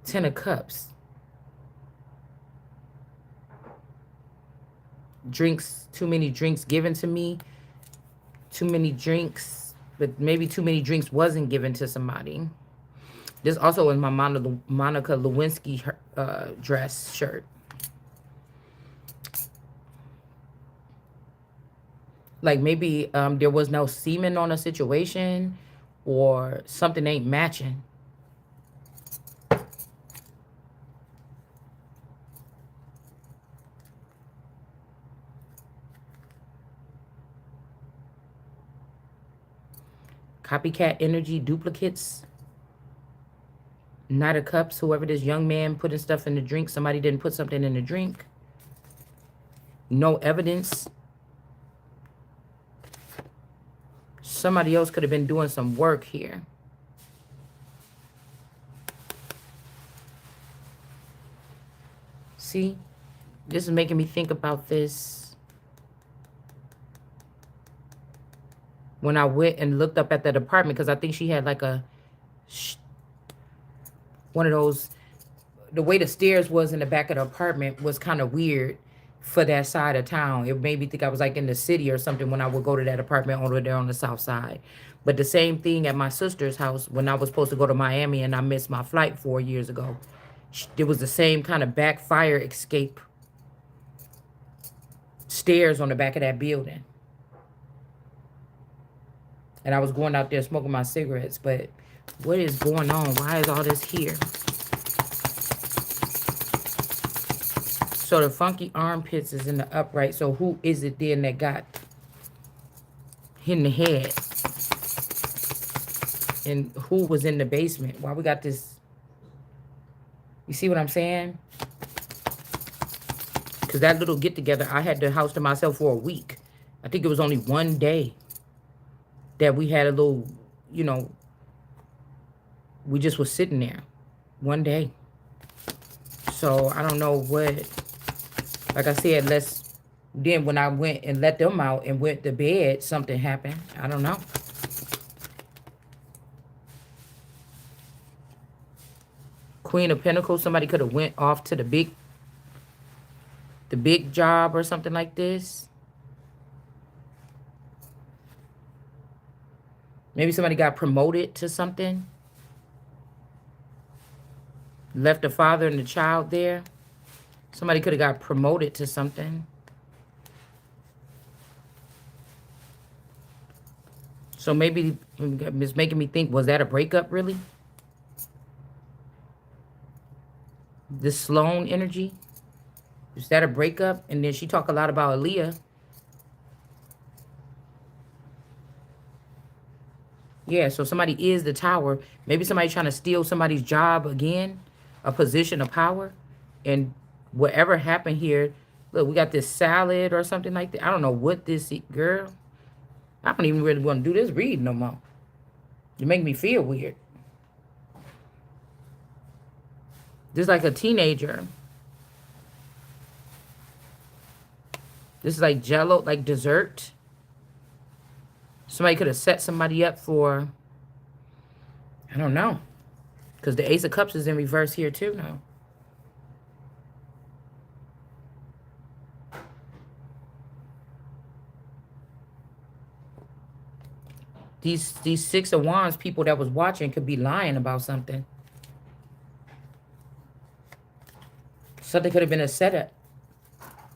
10 of Cups. Drinks, too many drinks given to me. Too many drinks, but maybe too many drinks wasn't given to somebody. This also is my Monica Lewinsky dress shirt. Like maybe there was no semen on a situation, or something ain't matching. Copycat energy, duplicates. Knight of Cups, whoever this young man putting stuff in the drink, somebody didn't put something in the drink. No evidence. Somebody else could have been doing some work here. See? This is making me think about this. When I went and looked up at that apartment, because I think she had like a... one of those... The way the stairs was in the back of the apartment was kind of weird for that side of town. It made me think I was like in the city or something when I would go to that apartment over there on the south side. But the same thing at my sister's house when I was supposed to go to Miami and I missed my flight 4 years ago. It was the same kind of back fire escape stairs on the back of that building. And I was going out there smoking my cigarettes. But what is going on? Why is all this here? So the funky armpits is in the upright. So who is it then that got hit in the head? And who was in the basement? Why we got this? You see what I'm saying? Because that little get-together, I had the house to myself for a week. I think it was only one day that we had a little, you know, we just was sitting there. One day. So I don't know what... Like I said, then when I went and let them out and went to bed, something happened. I don't know. Queen of Pentacles, somebody could have went off to the big job or something like this. Maybe somebody got promoted to something. Left the father and the child there. Somebody could have got promoted to something. So maybe it's making me think, was that a breakup really? This Sloan energy? Is that a breakup? And then she talked a lot about Aaliyah. Yeah, so somebody is the Tower. Maybe somebody trying to steal somebody's job again. A position of power. And whatever happened here, look, we got this salad or something like that. I don't know what this, girl. I don't even really want to do this read no more. You make me feel weird. Just like a teenager. This is like Jello, like dessert. Somebody could have set somebody up for, I don't know, because the Ace of Cups is in reverse here too now. These Six of Wands people that was watching could be lying about something. Something could have been a setup.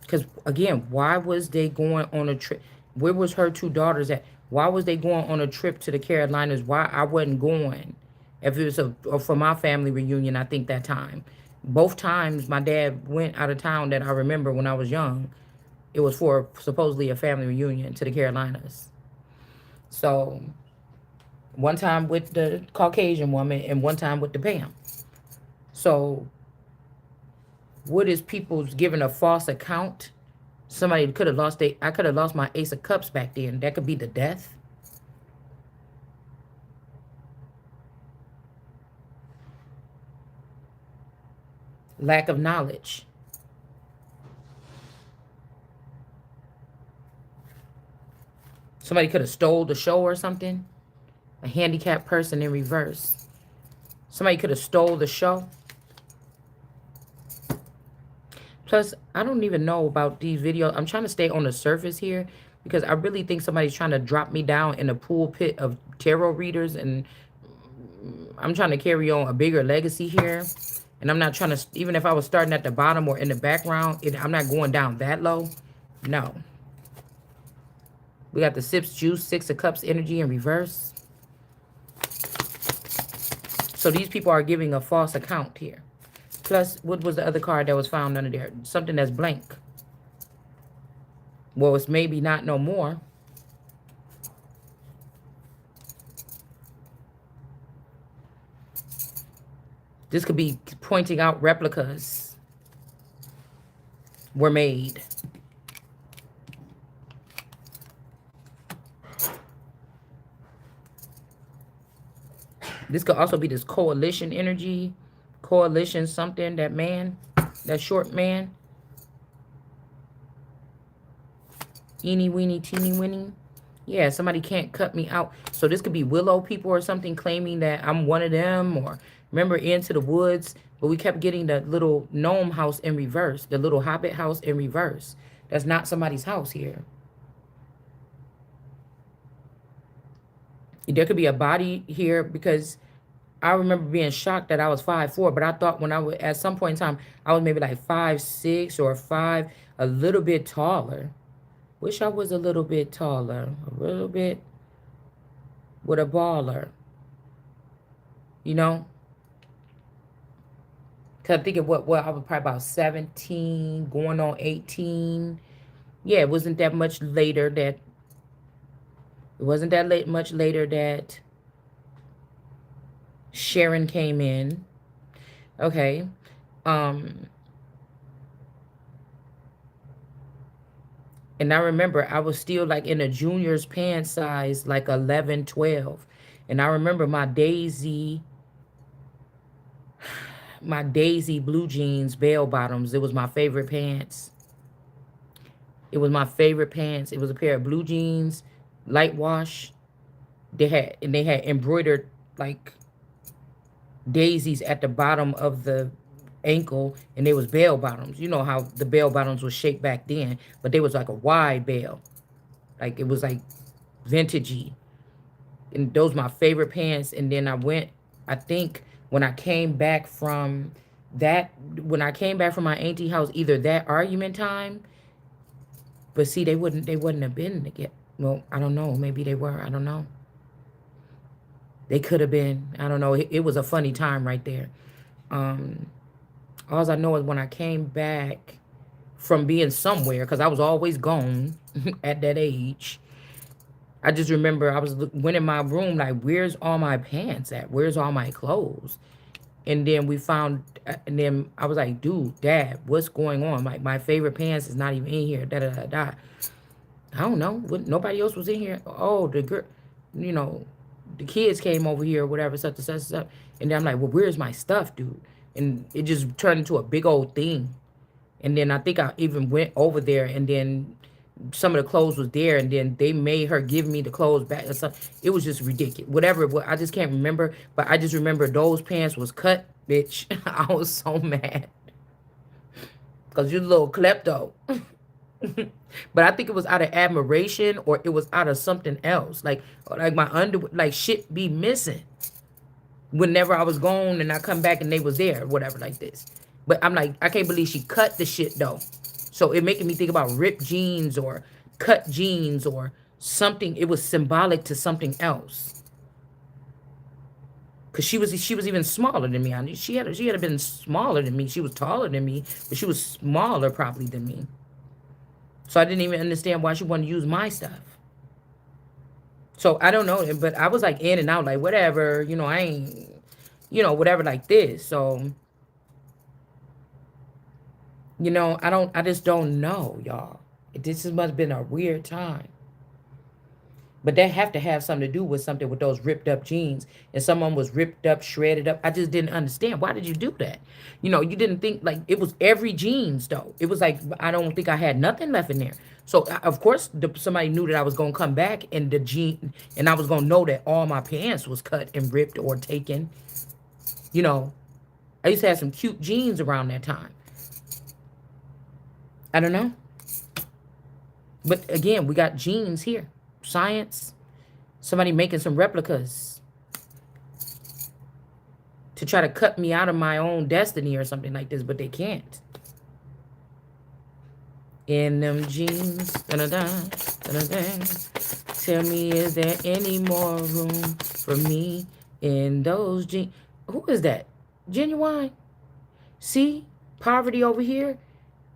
Because, again, why was they going on a trip? Where was her two daughters at? Why was they going on a trip to the Carolinas? Why I wasn't going? If it was for my family reunion, I think that time. Both times my dad went out of town that I remember when I was young, it was for supposedly a family reunion to the Carolinas. So, one time with the Caucasian woman and one time with the Pam. So, what is people's giving a false account? Somebody could have lost I could have lost my Ace of Cups back then. That could be the death. Lack of knowledge. Somebody could have stole the show or something. A handicapped person in reverse. Somebody could have stole the show. Plus, I don't even know about these videos. I'm trying to stay on the surface here because I really think somebody's trying to drop me down in the pulpit of tarot readers, and I'm trying to carry on a bigger legacy here. And I'm not trying to, even if I was starting at the bottom or in the background, I'm not going down that low. No. We got the Sips Juice, Six of Cups energy in reverse. So these people are giving a false account here. Plus, what was the other card that was found under there? Something that's blank. Well, it's maybe not no more. This could be pointing out replicas were made. This could also be this coalition energy. Coalition something, that man, that short man. Eeny, weeny, teeny, weeny. Yeah, somebody can't cut me out. So this could be Willow people or something claiming that I'm one of them. Or remember Into the Woods? But we kept getting the little gnome house in reverse. The little hobbit house in reverse. That's not somebody's house here. There could be a body here because I remember being shocked that I was 5'4", but I thought when I was, at some point in time, I was maybe like 5'6" or 5, a little bit taller. Wish I was a little bit taller, a little bit with a baller, you know? Because I think of what I was probably about 17, going on 18. Yeah, it wasn't that much later that, much later that Sharon came in. Okay. And I remember I was still like in a junior's pant size, like 11, 12. And I remember my Daisy blue jeans, bell bottoms. It was my favorite pants. It was my favorite pants. It was a pair of blue jeans, light wash. They had embroidered like daisies at the bottom of the ankle, and they was bell bottoms. You know how the bell bottoms was shaped back then, but they was like a wide bell. Like it was like vintagey. And those my favorite pants. And then I think when I came back from my auntie house, either that argument time, but see, they wouldn't have been together. Well, I don't know. Maybe they were. I don't know. They could have been. I don't know. It was a funny time right there. All I know is when I came back from being somewhere, because I was always gone at that age, I just remember went in my room like, where's all my pants at? Where's all my clothes? And then and then I was like, dude, Dad, what's going on? Like, my favorite pants is not even in here. Da da da da. I don't know. Nobody else was in here. Oh, the girl, you know, the kids came over here or whatever, such and such, such. And then I'm like, well, where's my stuff, dude? And it just turned into a big old thing. And then I think I even went over there, and then some of the clothes was there, and then they made her give me the clothes back or something. It was just ridiculous. Whatever it was, I just can't remember. But I just remember those pants was cut, bitch. I was so mad. Because you're a little klepto. But I think it was out of admiration, or it was out of something else. Like my like shit be missing whenever I was gone and I come back and they was there, whatever, like this. But I'm like, I can't believe she cut the shit though. So it making me think about ripped jeans or cut jeans or something. It was symbolic to something else. Cause she was even smaller than me. I mean, she had been smaller than me. She was taller than me, but she was smaller probably than me. So I didn't even understand why she wanted to use my stuff. So I don't know, but I was like in and out, like whatever, I ain't, whatever, like this. So, I just don't know, y'all. This must have been a weird time. But that have to have something to do with something with those ripped up jeans. And someone was ripped up, shredded up. I just didn't understand. Why did you do that? You didn't think like it was every jeans though. It was like, I don't think I had nothing left in there. So of course somebody knew that I was going to come back and the jean, and I was going to know that all my pants was cut and ripped or taken. I used to have some cute jeans around that time. I don't know. But again, we got jeans here. Science. Somebody making some replicas to try to cut me out of my own destiny or something like this, but they can't. In them jeans, tell me, is there any more room for me in those jeans? Who is that? Genuine? See? Poverty over here.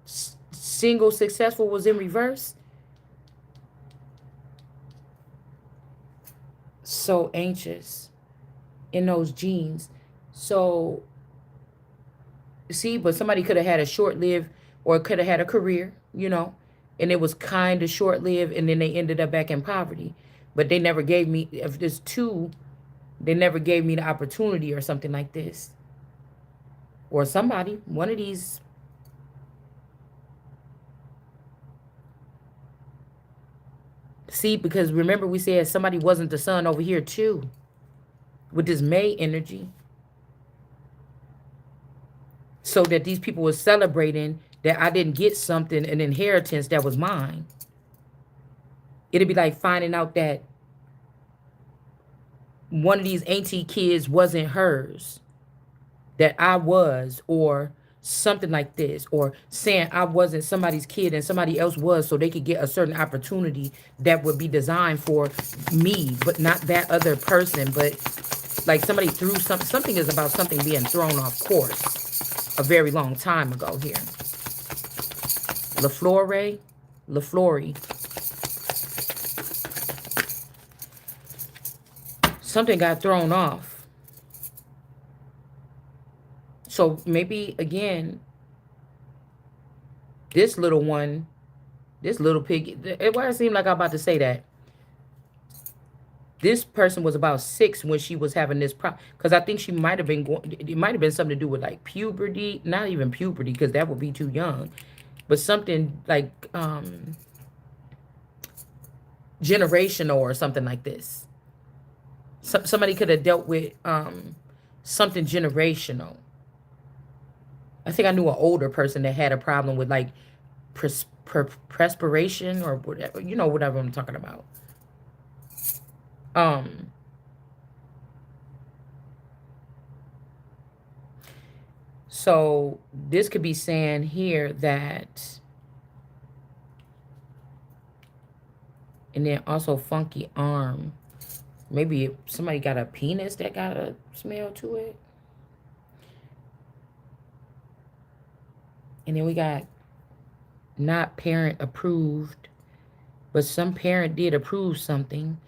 Single successful was in reverse. So anxious in those jeans. So, see, but somebody could have had a short-lived or could have had a career, and it was kind of short-lived, and then they ended up back in poverty. But they never gave me, if there's two, they never gave me the opportunity or something like this. Or somebody, one of these. See, because remember we said somebody wasn't the sun over here too. With this May energy. So that these people were celebrating that I didn't get something, an inheritance that was mine. It'd be like finding out that one of these auntie kids wasn't hers, that I was, or something like this, or saying I wasn't somebody's kid and somebody else was, so they could get a certain opportunity that would be designed for me, but not that other person. But like somebody threw something is about something being thrown off course a very long time ago here. LaFlore. Something got thrown off. So maybe, again, this little one, this little pig, why it seemed like I'm about to say that. This person was about 6 when she was having this problem. Because I think she might have been going, it might have been something to do with like puberty. Not even puberty, because that would be too young. But something like generational or something like this. Somebody could have dealt with something generational. I think I knew an older person that had a problem with like perspiration or whatever, whatever I'm talking about. So this could be saying here that, and then also funky arm. Maybe somebody got a penis that got a smell to it. And then we got not parent approved, but some parent did approve something.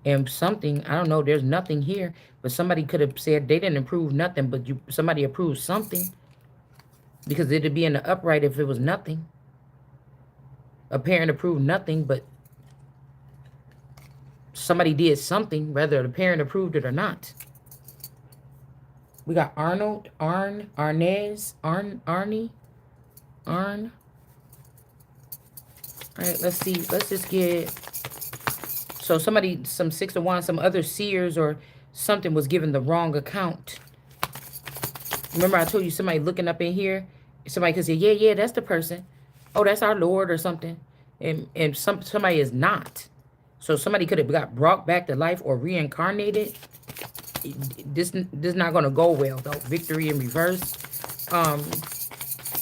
And something, I don't know, there's nothing here, but somebody could have said they didn't approve nothing, but somebody approved something. Because it'd be in the upright if it was nothing. A parent approved nothing, but somebody did something, whether the parent approved it or not. We got Arnold, Arnez, Arnie. I All right, let's see. Let's just get... So somebody, some Six of Wands, some other seers or something was given the wrong account. Remember I told you somebody looking up in here? Somebody could say, yeah, yeah, that's the person. Oh, that's our Lord or something. And somebody is not. So somebody could have got brought back to life or reincarnated. This is not going to go well, though. Victory in reverse.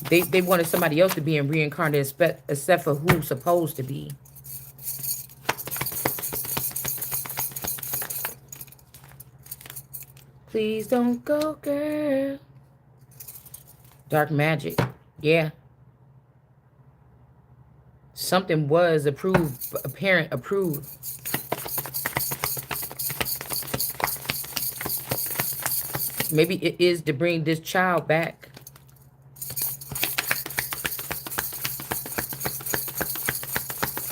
They wanted somebody else to be in reincarnated, except for who's supposed to be. Please don't go, girl. Dark magic. Yeah. Something was approved, apparent approved. Maybe it is to bring this child back.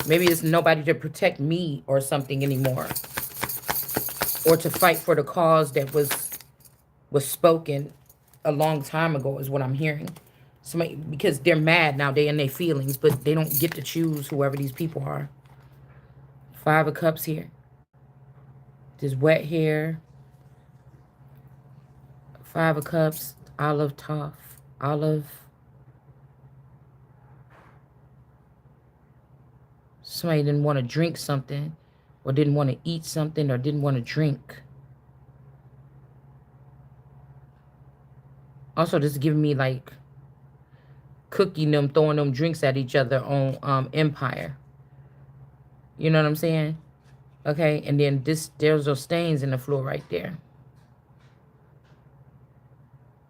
Maybe it's nobody to protect me or something anymore. Or to fight for the cause that was spoken a long time ago is what I'm hearing. Somebody, because they're mad now, they're in their feelings, but they don't get to choose whoever these people are. 5 of Cups here. This wet hair. 5 of Cups. Olive top. Olive. Somebody didn't want to drink something, or didn't want to eat something, or didn't want to drink. Also, this is giving me like cooking them, throwing them drinks at each other on Empire. You know what I'm saying? Okay, and then there's those stains in the floor right there.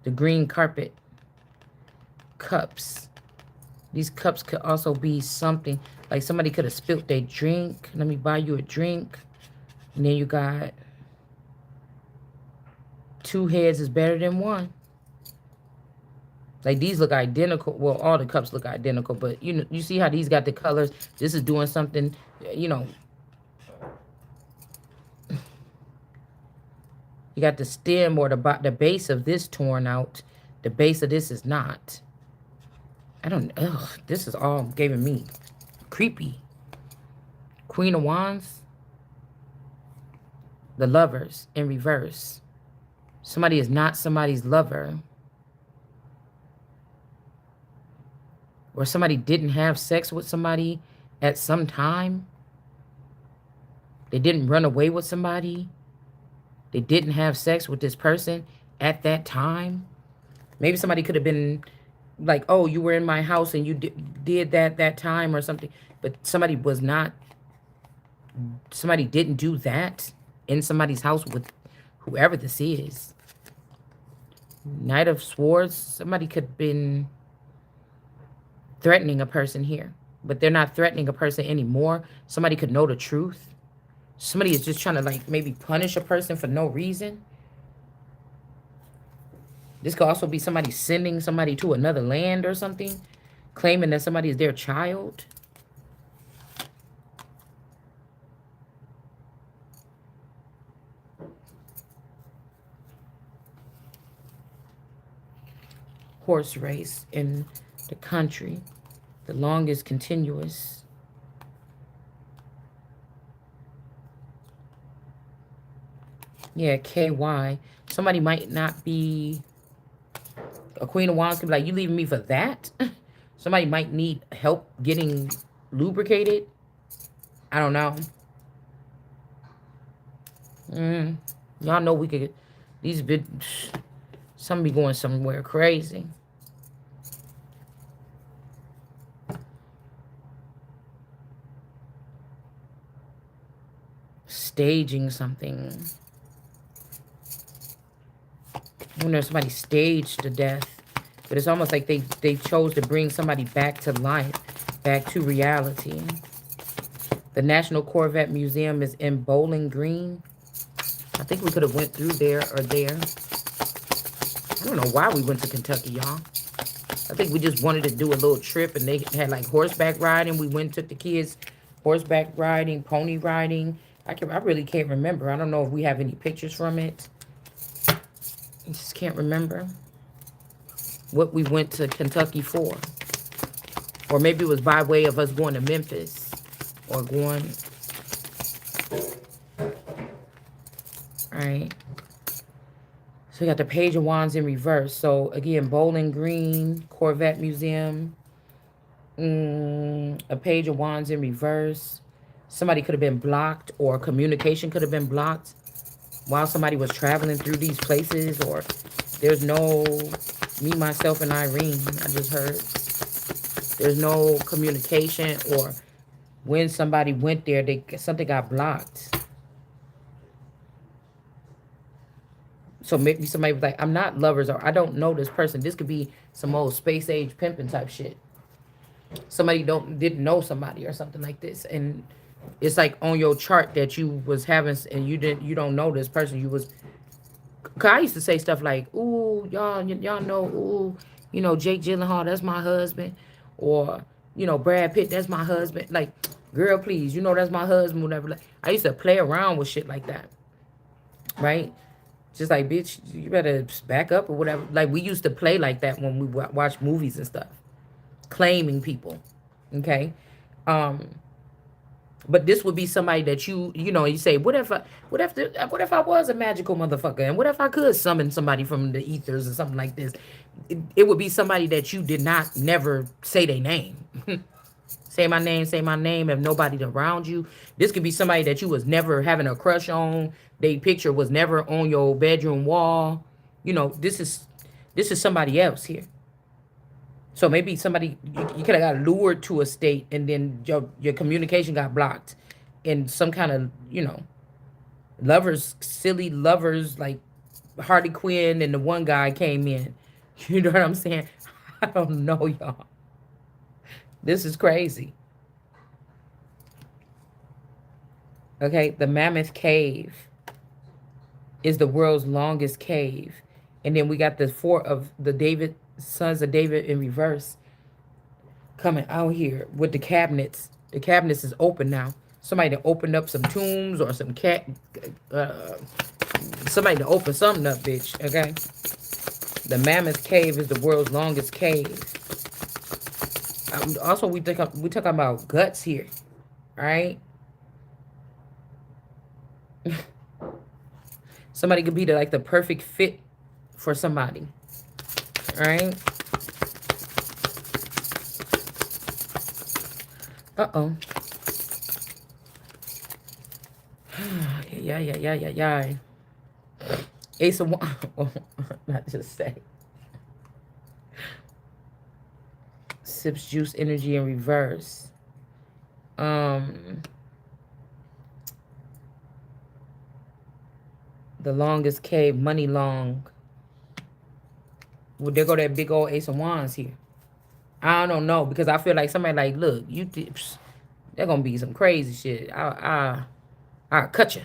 The green carpet. Cups. These cups could also be something. Like somebody could have spilt their drink. Let me buy you a drink. And then you got 2 heads is better than 1. Like these look identical. Well, all the cups look identical, but you know, you see how these got the colors. This is doing something, you know. You got the stem or the base of this torn out. The base of this is not. I don't. Ugh, this is all giving me creepy. Queen of Wands. The Lovers in reverse. Somebody is not somebody's lover. Or somebody didn't have sex with somebody at some time. They didn't run away with somebody. They didn't have sex with this person at that time. Maybe somebody could have been like, oh, you were in my house and you did that time or something. But somebody was not. Somebody didn't do that in somebody's house with whoever this is. Knight of Swords. Somebody could have been threatening a person here, but they're not threatening a person anymore. Somebody could know the truth. Somebody is just trying to like maybe punish a person for no reason. This could also be somebody sending somebody to another land or something, claiming that somebody is their child. Horse race in the country. The longest continuous. Yeah, KY. Somebody might not be... A Queen of Wands could be like, you leaving me for that? Somebody might need help getting lubricated. I don't know. Y'all know we could... These big... Some be going somewhere crazy. Staging something. I wonder if somebody staged the death. But it's almost like they chose to bring somebody back to life. Back to reality. The National Corvette Museum is in Bowling Green. I think we could have went through there or there. I don't know why we went to Kentucky, y'all. I think we just wanted to do a little trip, and they had like horseback riding. We went and took the kids horseback riding, pony riding. I really can't remember. I don't know if we have any pictures from it. I just can't remember what we went to Kentucky for. Or maybe it was by way of us going to Memphis. Or going... Alright. So we got the Page of Wands in reverse. So again, Bowling Green, Corvette Museum. A Page of Wands in reverse. Somebody could have been blocked, or communication could have been blocked while somebody was traveling through these places. Or there's no... Me, myself, and Irene, I just heard. There's no communication, or when somebody went there, something got blocked. So maybe somebody was like, I'm not lovers, or I don't know this person. This could be some old space age pimping type shit. Somebody didn't know somebody or something like this. And it's like on your chart that you was having, and you don't know this person. You was... Cause I used to say stuff like, ooh, y'all know, ooh, you know, Jake Gyllenhaal, that's my husband. Or, you know, Brad Pitt, that's my husband. Like, girl, please, you know, that's my husband, whatever. Like, I used to play around with shit like that. Right? Just like, bitch, you better back up or whatever. Like, we used to play like that when we watch movies and stuff. Claiming people. Okay? But this would be somebody that you know, you say, what if I was a magical motherfucker? And what if I could summon somebody from the ethers or something like this? It would be somebody that you did not never say their name. Say my name, if nobody around you. This could be somebody that you was never having a crush on. Their picture was never on your bedroom wall. You know, this is somebody else here. So maybe somebody, you could have got lured to a state, and then your communication got blocked. And some kind of, you know, silly lovers, like Harley Quinn and the one guy came in. You know what I'm saying? I don't know, y'all. This is crazy. Okay, the Mammoth Cave is the world's longest cave. And then we got the four of the sons of David in reverse coming out here with the cabinets. The cabinets is open now. Somebody to open up some tombs or some somebody to open something up, bitch. Okay. The Mammoth Cave is the world's longest cave. Also, we talking about guts here. All right. Somebody could be the perfect fit for somebody. All right. Uh-oh. Yeah. Ace of Wands. Not just say. Sips juice energy in reverse. The longest cave, money long. Well, there go that big old Ace of Wands here. I don't know, because I feel like somebody like, look, they're gonna be some crazy shit. I'll cut you.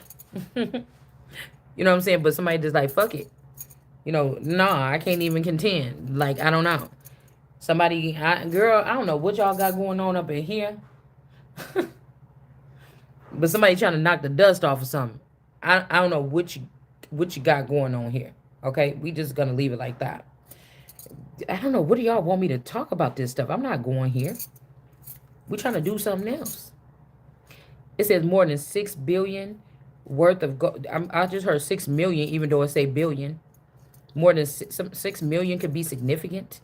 You know what I'm saying? But somebody just like, fuck it. You know, nah, I can't even contend. Like, I don't know. Somebody, girl, I don't know what y'all got going on up in here. But somebody trying to knock the dust off of something. I don't know what you got going on here. Okay? We just gonna leave it like that. I don't know. What do y'all want me to talk about this stuff? I'm not going here. We're trying to do something else. It says more than 6 billion worth of gold. I just heard 6 million, even though it say billion. More than 6 million could be significant.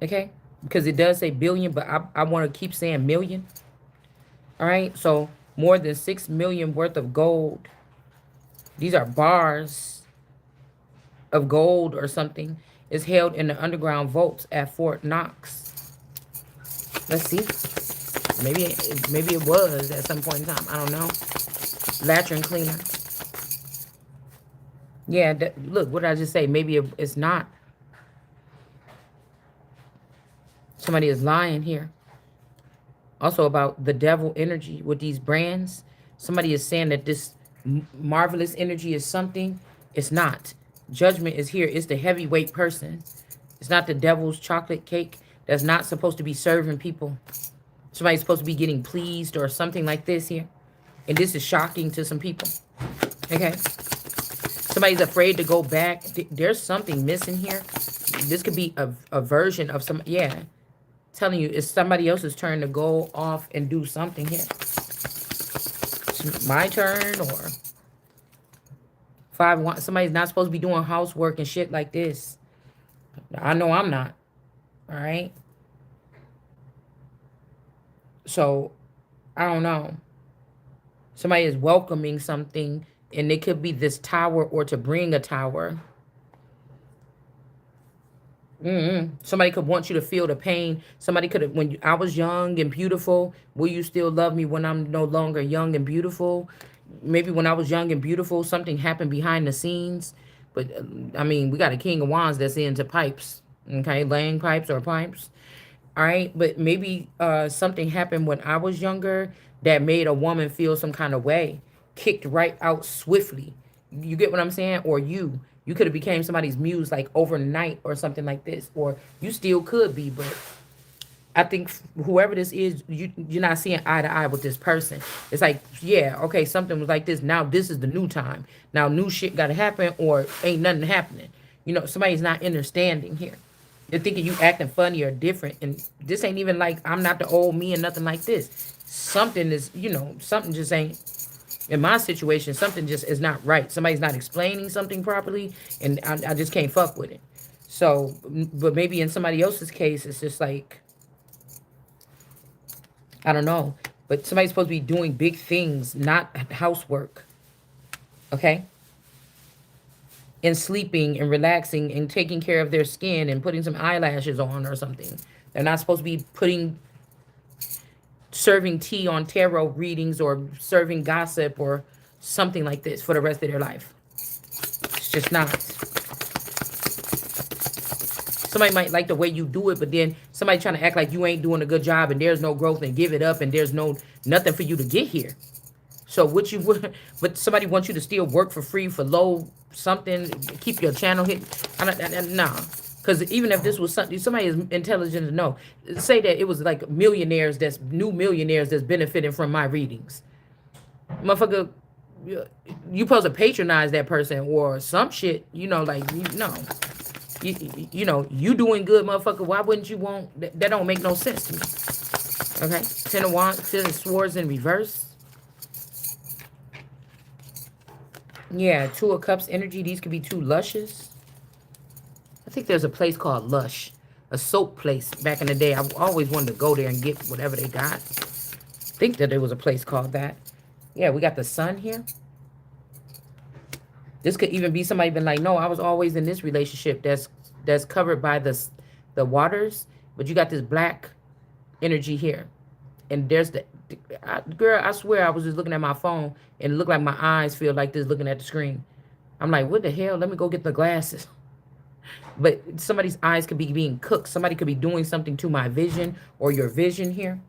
Okay? Because it does say billion, but I want to keep saying million. All right? So more than 6 million worth of gold. These are bars of gold or something. Is held in the underground vaults at Fort Knox. Let's see. Maybe it was at some point in time. I don't know. Latrine cleaner. Yeah, look, what did I just say? Maybe it's not. Somebody is lying here. Also about the devil energy with these brands. Somebody is saying that this marvelous energy is something. It's not. Judgment is here. It's the heavyweight person. It's not the devil's chocolate cake that's not supposed to be serving people. Somebody's supposed to be getting pleased or something like this here. And this is shocking to some people. Okay? Somebody's afraid to go back. There's something missing here. This could be a version of some... Yeah. Telling you, it's somebody else's turn to go off and do something here. It's my turn, or somebody's not supposed to be doing housework and shit like this. I know I'm not. All right. So I don't know. Somebody is welcoming something, and it could be this tower or to bring a tower. Somebody could want you to feel the pain. Somebody could have, when I was young and beautiful, will you still love me when I'm no longer young and beautiful? Maybe when I was young and beautiful, something happened behind the scenes. But I mean, we got a king of wands that's into pipes, okay, laying pipes or pipes. All right, but maybe something happened when I was younger that made a woman feel some kind of way, kicked right out swiftly. You get what I'm saying? Or you could have became somebody's muse like overnight or something like this, or you still could be. But I think whoever this is, you're not seeing eye to eye with this person. It's like, yeah, okay, something was like this. Now this is the new time. Now new shit got to happen, or ain't nothing happening. You know, somebody's not understanding here. They're thinking you acting funny or different, and this ain't even like I'm not the old me and nothing like this. Something is, something just ain't in my situation. Something just is not right. Somebody's not explaining something properly, and I just can't fuck with it. So, but maybe in somebody else's case, it's just like I don't know. But somebody's supposed to be doing big things, not housework. Okay? And sleeping and relaxing and taking care of their skin and putting some eyelashes on or something. They're not supposed to be serving tea on tarot readings or serving gossip or something like this for the rest of their life. It's just not. Somebody might like the way you do it, but then somebody trying to act like you ain't doing a good job and there's no growth and give it up and there's nothing for you to get here. So what you would, but somebody wants you to still work for free for low something, keep your channel hit. Nah, because even if this was something, somebody is intelligent to know. Say that it was like millionaires, that's new millionaires that's benefiting from my readings. Motherfucker, you supposed to patronize that person or some shit. Like no. You doing good, motherfucker. Why wouldn't you want that? That don't make no sense to me. Okay, Ten of Wands, Ten of Swords in reverse. Yeah, Two of Cups energy. These could be two lushes. I think there's a place called Lush, a soap place back in the day. I always wanted to go there and get whatever they got. I think that there was a place called that. Yeah, we got the sun here. This could even be somebody been like, no, I was always in this relationship that's covered by the waters, but you got this black energy here. And there's girl, I swear I was just looking at my phone and it looked like my eyes feel like this looking at the screen. I'm like, what the hell? Let me go get the glasses. But somebody's eyes could be being cooked. Somebody could be doing something to my vision or your vision here.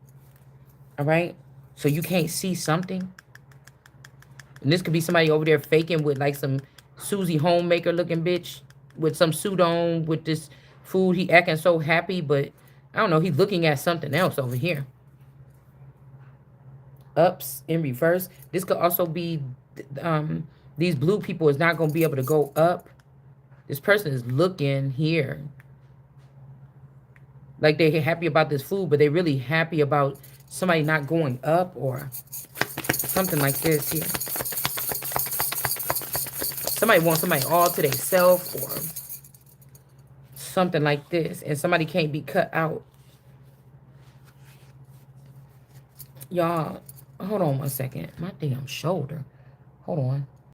All right? So you can't see something. And this could be somebody over there faking with like some Susie homemaker looking bitch with some suit on with this food. He acting so happy, but I don't know. He's looking at something else over here. Ups in reverse. This could also be these blue people is not going to be able to go up. This person is looking here. Like they're happy about this food, but they're really happy about somebody not going up or something like this here. Somebody wants somebody all to themselves or something like this. And somebody can't be cut out. Y'all, hold on one second. My damn shoulder. Hold on.